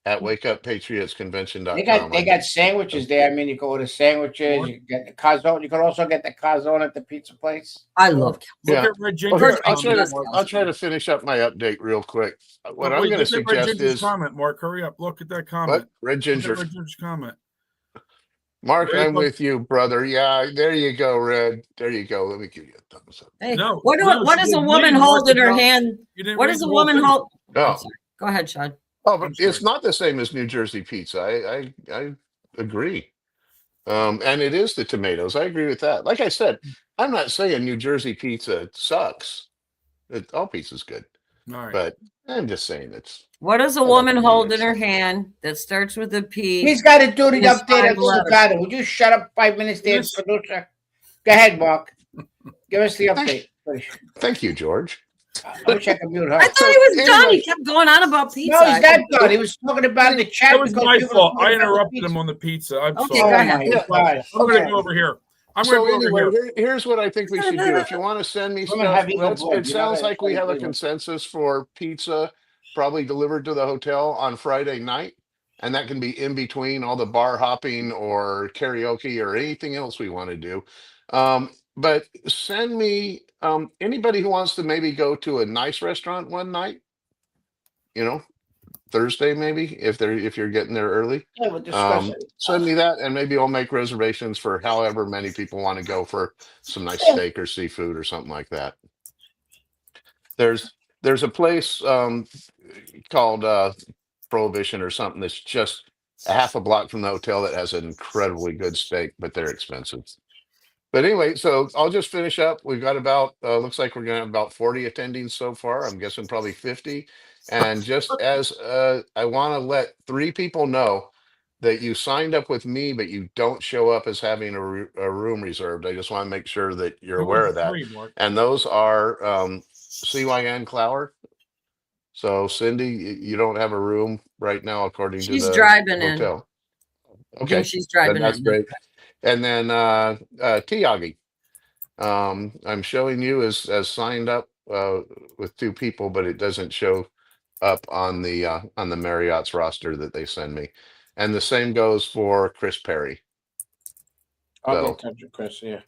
at They wakeuppatriotsconvention.com. got sandwiches there. I mean, you go order sandwiches. You get the calzone. You can also get the calzone at the pizza place. I love Look Yeah. at Red Okay, Ginger's I'll comment. try to finish up my update real quick. What Oh, I'm wait, going to look at Red suggest Ginger's is comment, Mark. Hurry up. Look at that what comment. Red Look Ginger. at Red Ginger's comment. Mark, There you I'm go. with you, brother. Yeah, there you go, Red. There you go. Let me give you a thumbs up. Hey, No, what she does a didn't woman read hold in her Mark. hand? You didn't What read does a the whole woman thing. hold? I'm Oh, sorry. Go ahead, Sean. oh, but I'm sorry. it's not the same as New Jersey pizza. I agree. And it is the tomatoes. I agree with that. Like I said, I'm not saying New Jersey pizza sucks. All pizza's good, All right. but I'm just saying it's. What does a I like woman to be hold in her excited. hand that starts with a P? He's got to do the Yes, update five of the letters. battle. Would you shut up 5 minutes there, Yes. producer? Go ahead, Mark. Give us the update. please. Thank you, George. I wish I could mute her. I thought So he was done. anyway- He kept going on about pizza. No, he's not done. He was talking about the chat. That was because my people fault. were I talking about the interrupted pizza. him on the pizza. I'm Okay, sorry. go Oh ahead. my Yeah. God. I'm going to go over here. I'm going So to go over anyway, here. here's what I think we should do. If you want to send me Women stuff, have evil blood. it You know sounds that like we it's have a evil. consensus for pizza, probably delivered to the hotel on Friday night, and that can be in between all the bar hopping or karaoke or anything else we want to do. But send me anybody who wants to maybe go to a nice restaurant one night. You know, Thursday maybe if you're getting there early. Yeah, we'll discuss it. Send me that, and maybe I'll make reservations for however many people want to go for some nice Yeah. steak or seafood or something like that. There's a place called Prohibition or something that's just a half a block from the hotel that has an incredibly good steak, but they're expensive. But anyway, so I'll just finish up. We've got about looks like we're gonna have about 40 attendings so far. I'm guessing probably 50. And just as I want to let 3 people know that you signed up with me, but you don't show up as having a room reserved. I just want to make sure that you're Who aware was of that. free, Mark? And those are CYN Clower. So Cindy, you don't have a room right now, according to She's the driving in. hotel. Yeah, Okay, she's then driving that's in. great. And then Tiagi, I'm showing you as signed up with 2 people, but it doesn't show up on the Marriott's roster that they send me. And the same goes for Chris Perry. I'll get So in touch with Chris. Yeah.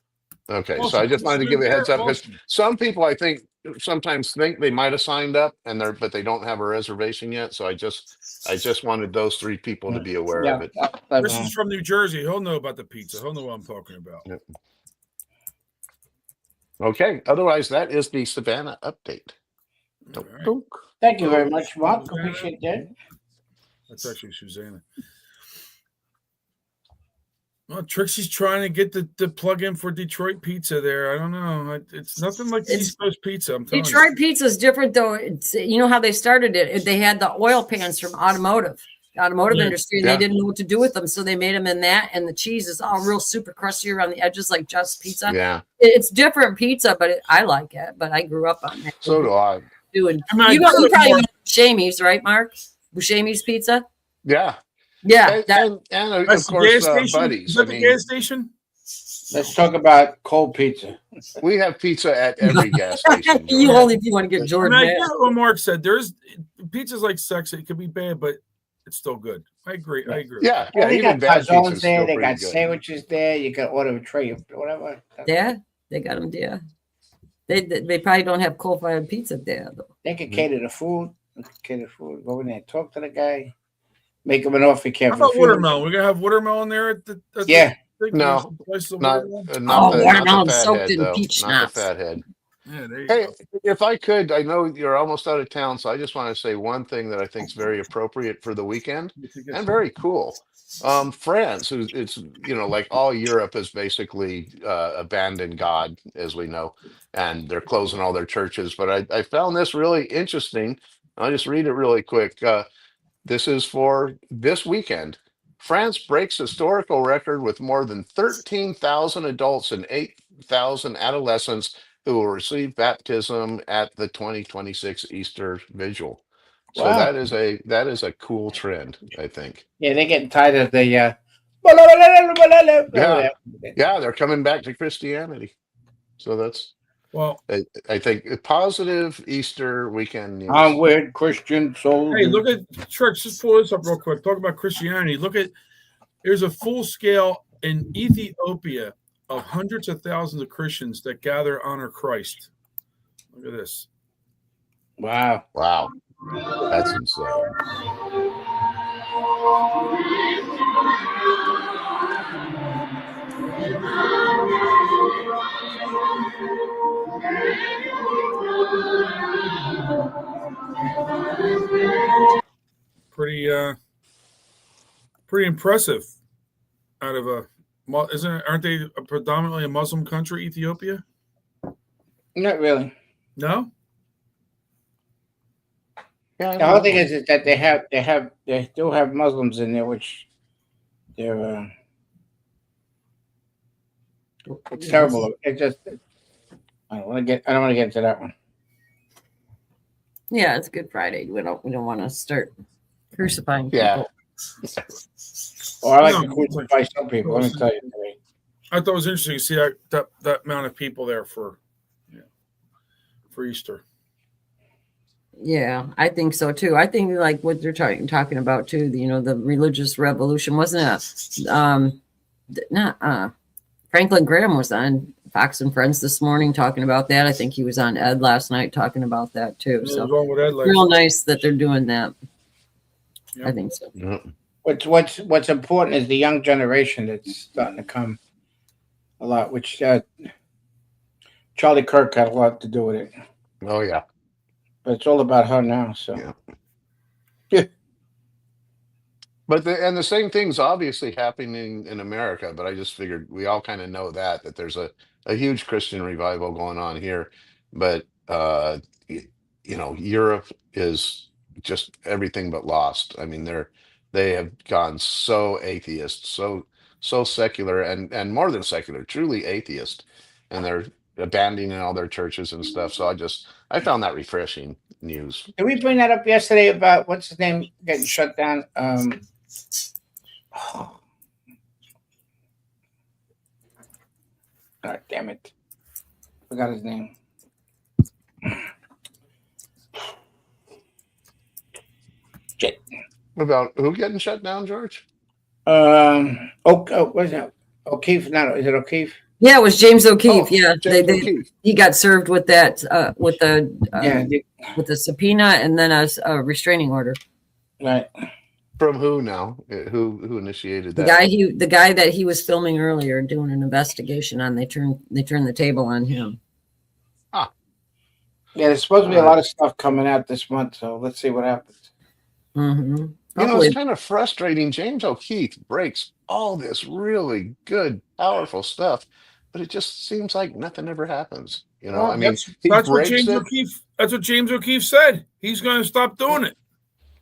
okay, so Awesome. I just wanted to give you a heads up because Awesome. some people I think sometimes think they might have signed up but they don't have a reservation yet. So I just wanted those 3 people to be aware of it. Chris is from New Jersey. He'll know about the pizza. He'll know what I'm talking about. Yep. Okay. Otherwise, that is the Savannah update. All right. Dunk. Thank you very much, Mark. Appreciate that. That's actually Susanna. Well, Trixie's trying to get the plug in for Detroit pizza there. I don't know. It's nothing like East Coast pizza. I'm telling Detroit pizza is different, though. You know how they started it? They had the oil pans from automotive industry, and they didn't know what to do with them, so they made them in that. And the cheese is all real super crusty around the edges, like Just Pizza. Yeah, it's different pizza, but I like it. But I grew up on that. So do I. You probably know Buscemi's, right, Mark? Buscemi's Pizza. Yeah. Yeah, and of course, Buddies. Is that the gas station? Let's talk about cold pizza. We have pizza at every gas station. If you want to get Jordan. I get what Mark said. Pizza's like sex. It could be bad, but it's still good. I agree. Yeah, They even got bad pizza's calzones there. still They got pretty good. sandwiches there. You can order a tray of whatever. Yeah, they got them there. They probably don't have coal-fired pizza there, though. They can cater the food. Go in there, talk to the guy, make him an offer. How about watermelon? We're gonna have watermelon there at the No, not watermelon the soaked fathead, in peach not the schnapps. fathead. Yeah, there you Hey, go. if I could, I know you're almost out of town, so I just want to say one thing that I think is very appropriate for the weekend and very cool. France, it's like all Europe has basically abandoned God, as we know, and they're closing all their churches. But I found this really interesting. I'll just read it really quick. This is for this weekend. France breaks historical record with more than 13,000 adults and 8,000 adolescents who will receive baptism at the 2026 Easter Vigil. So Wow. that is a cool trend, I think. Yeah, they're getting tired of the. Yeah, they're coming back to Christianity. So that's I think a positive Easter weekend news. I'm with Christian soul. Hey, look at Trix. Just pull this up real quick. Talk about Christianity. There's a full scale in Ethiopia of hundreds of thousands of Christians that gather honor Christ. Look at this. Wow. That's insane. Pretty impressive. Aren't they predominantly a Muslim country, Ethiopia? Not really. No. The whole thing is that they still have Muslims in there, which they're it's terrible. It just I don't want to get into that one. Yeah, it's Good Friday. We don't want to start crucifying people. Yeah. Or I like to crucify some people. Let me tell you. I thought it was interesting to see that amount of people there for Easter. Yeah, I think so too. I think like what they're talking about too. The religious revolution, wasn't it? Franklin Graham was on Fox and Friends this morning talking about that. I think he was on Ed last night talking about that too. Yeah, so it was on with Ed last real night. nice that they're doing that. Yeah. I think so. Yeah. What's important is the young generation that's starting to come a lot, which Charlie Kirk had a lot to do with it. Oh yeah. But it's all about her now. So. Yeah. But the same thing's obviously happening in America, but I just figured we all kind of know that there's a huge Christian revival going on here. But Europe is just everything but lost. I mean, they have gone so atheist, so secular, and more than secular, truly atheist, and they're abandoning all their churches and stuff. So I found that refreshing news. Did we bring that up yesterday about what's his name getting shut down? God damn it. Forgot his name. Shit. About who getting shut down, George? What's that? O'Keefe? No, is it O'Keefe? Yeah, it was James O'Keefe. James O'Keefe. He got served with that with the subpoena and then a restraining order. Right. From who now? Who initiated that? The guy that he was filming earlier, doing an investigation on. They turned the table on him. Ah. Yeah, there's supposed to be a lot of stuff coming out this month, so let's see what happens. Mm-hmm. It's kind of frustrating. James O'Keefe breaks all this really good, powerful stuff, but it just seems like nothing ever happens. Well, I mean, he that's what breaks James it. O'Keefe. That's what James O'Keefe said. He's going to stop doing it.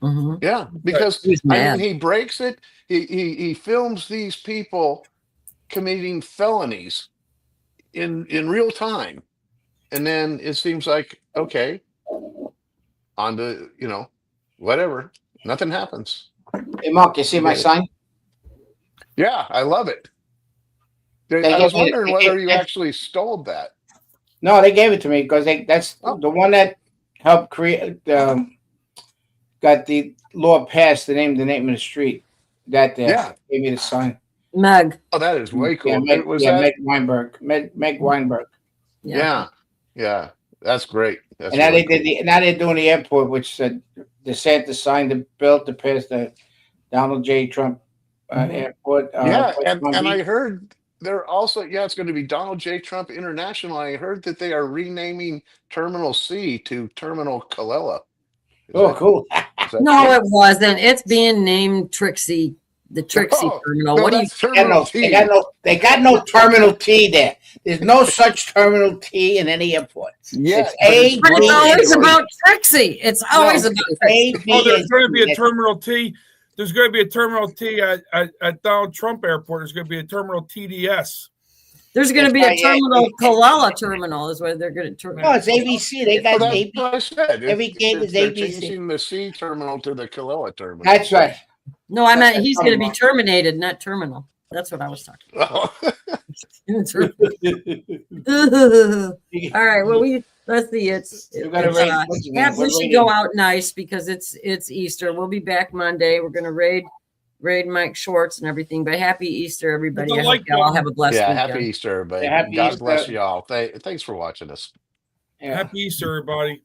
Mm-hmm. Yeah, because He's mad. he breaks it. He films these people committing felonies in real time, and then it seems like, okay, on to whatever, nothing happens. Hey, Mark, you see my sign? Yeah, I love it. They I gave was me- wondering they whether gave- you actually stole that. No, they gave it to me because that's the one that helped create, got the law passed, the name of the street. That Yeah. gave me the sign. Meg. Oh, that is way cool. Meg, Was that? Meg Weinberg. Meg Weinberg. Yeah, that's great. That's And now really they did now they're doing the airport, which said DeSantis signed the bill to pass the Donald J. Trump airport. Yeah, West Palm and I Beach. heard they're also it's going to be Donald J. Trump International. I heard that they are renaming Terminal C to Terminal Kalila. Cool. No, it wasn't. It's being named Trixie, the Trixie terminal. no, What do you? that's Terminal T. They got no Terminal T there. There's no such Terminal T in any airport. Yeah, it's But it's always about Trixie. It's always about Trixie. Oh, there's going to be a Terminal T. There's going to be a Terminal T at Donald Trump Airport. There's going to be a Terminal TDS. There's going to be a Terminal Kalala terminal is where they're going to. No, it's ABC. They got that's ABC. what I said. Every game is They're ABC. changing the C terminal to the Kalila terminal. That's right. No, I meant he's going to be terminated, not terminal. That's what I was talking about. All right. Well, let's see. We should go out nice because it's Easter. We'll be back Monday. We're going to raid Mike Schwartz and everything. But happy Easter, everybody. I hope y'all have a blessed weekend. Happy Easter, everybody. Yeah, happy God Easter. bless y'all. Thanks for watching us. Yeah. Happy Easter, everybody.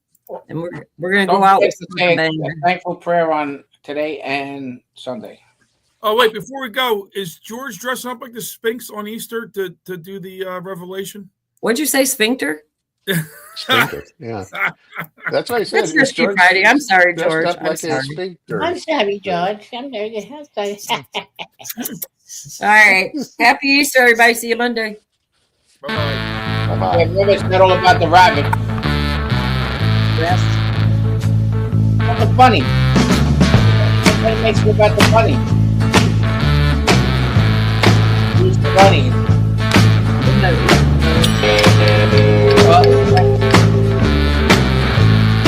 And we're going to Don't go out forget with to say a banger. a thankful prayer on today and Sunday. Oh, wait, before we go, is George dressing up like the Sphinx on Easter to do the revelation? What'd you say, sphincter? Sphincter, yeah. That's what I said. That's Frisky Friday. I'm sorry, George. I'm sorry. I'm sorry, George. I'm sorry. All right. Happy Easter, everybody. See you Monday. Bye-bye. Bye-bye. Remember, it's not all about the rabbit. Rest. About the bunny. Everybody makes it about the bunny. Who's the bunny?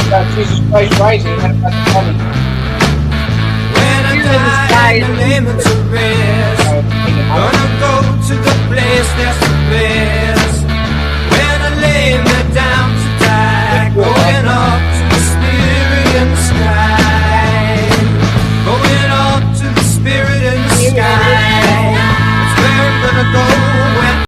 About Jesus Christ rising, not about the bunny. When I die, the laments are red.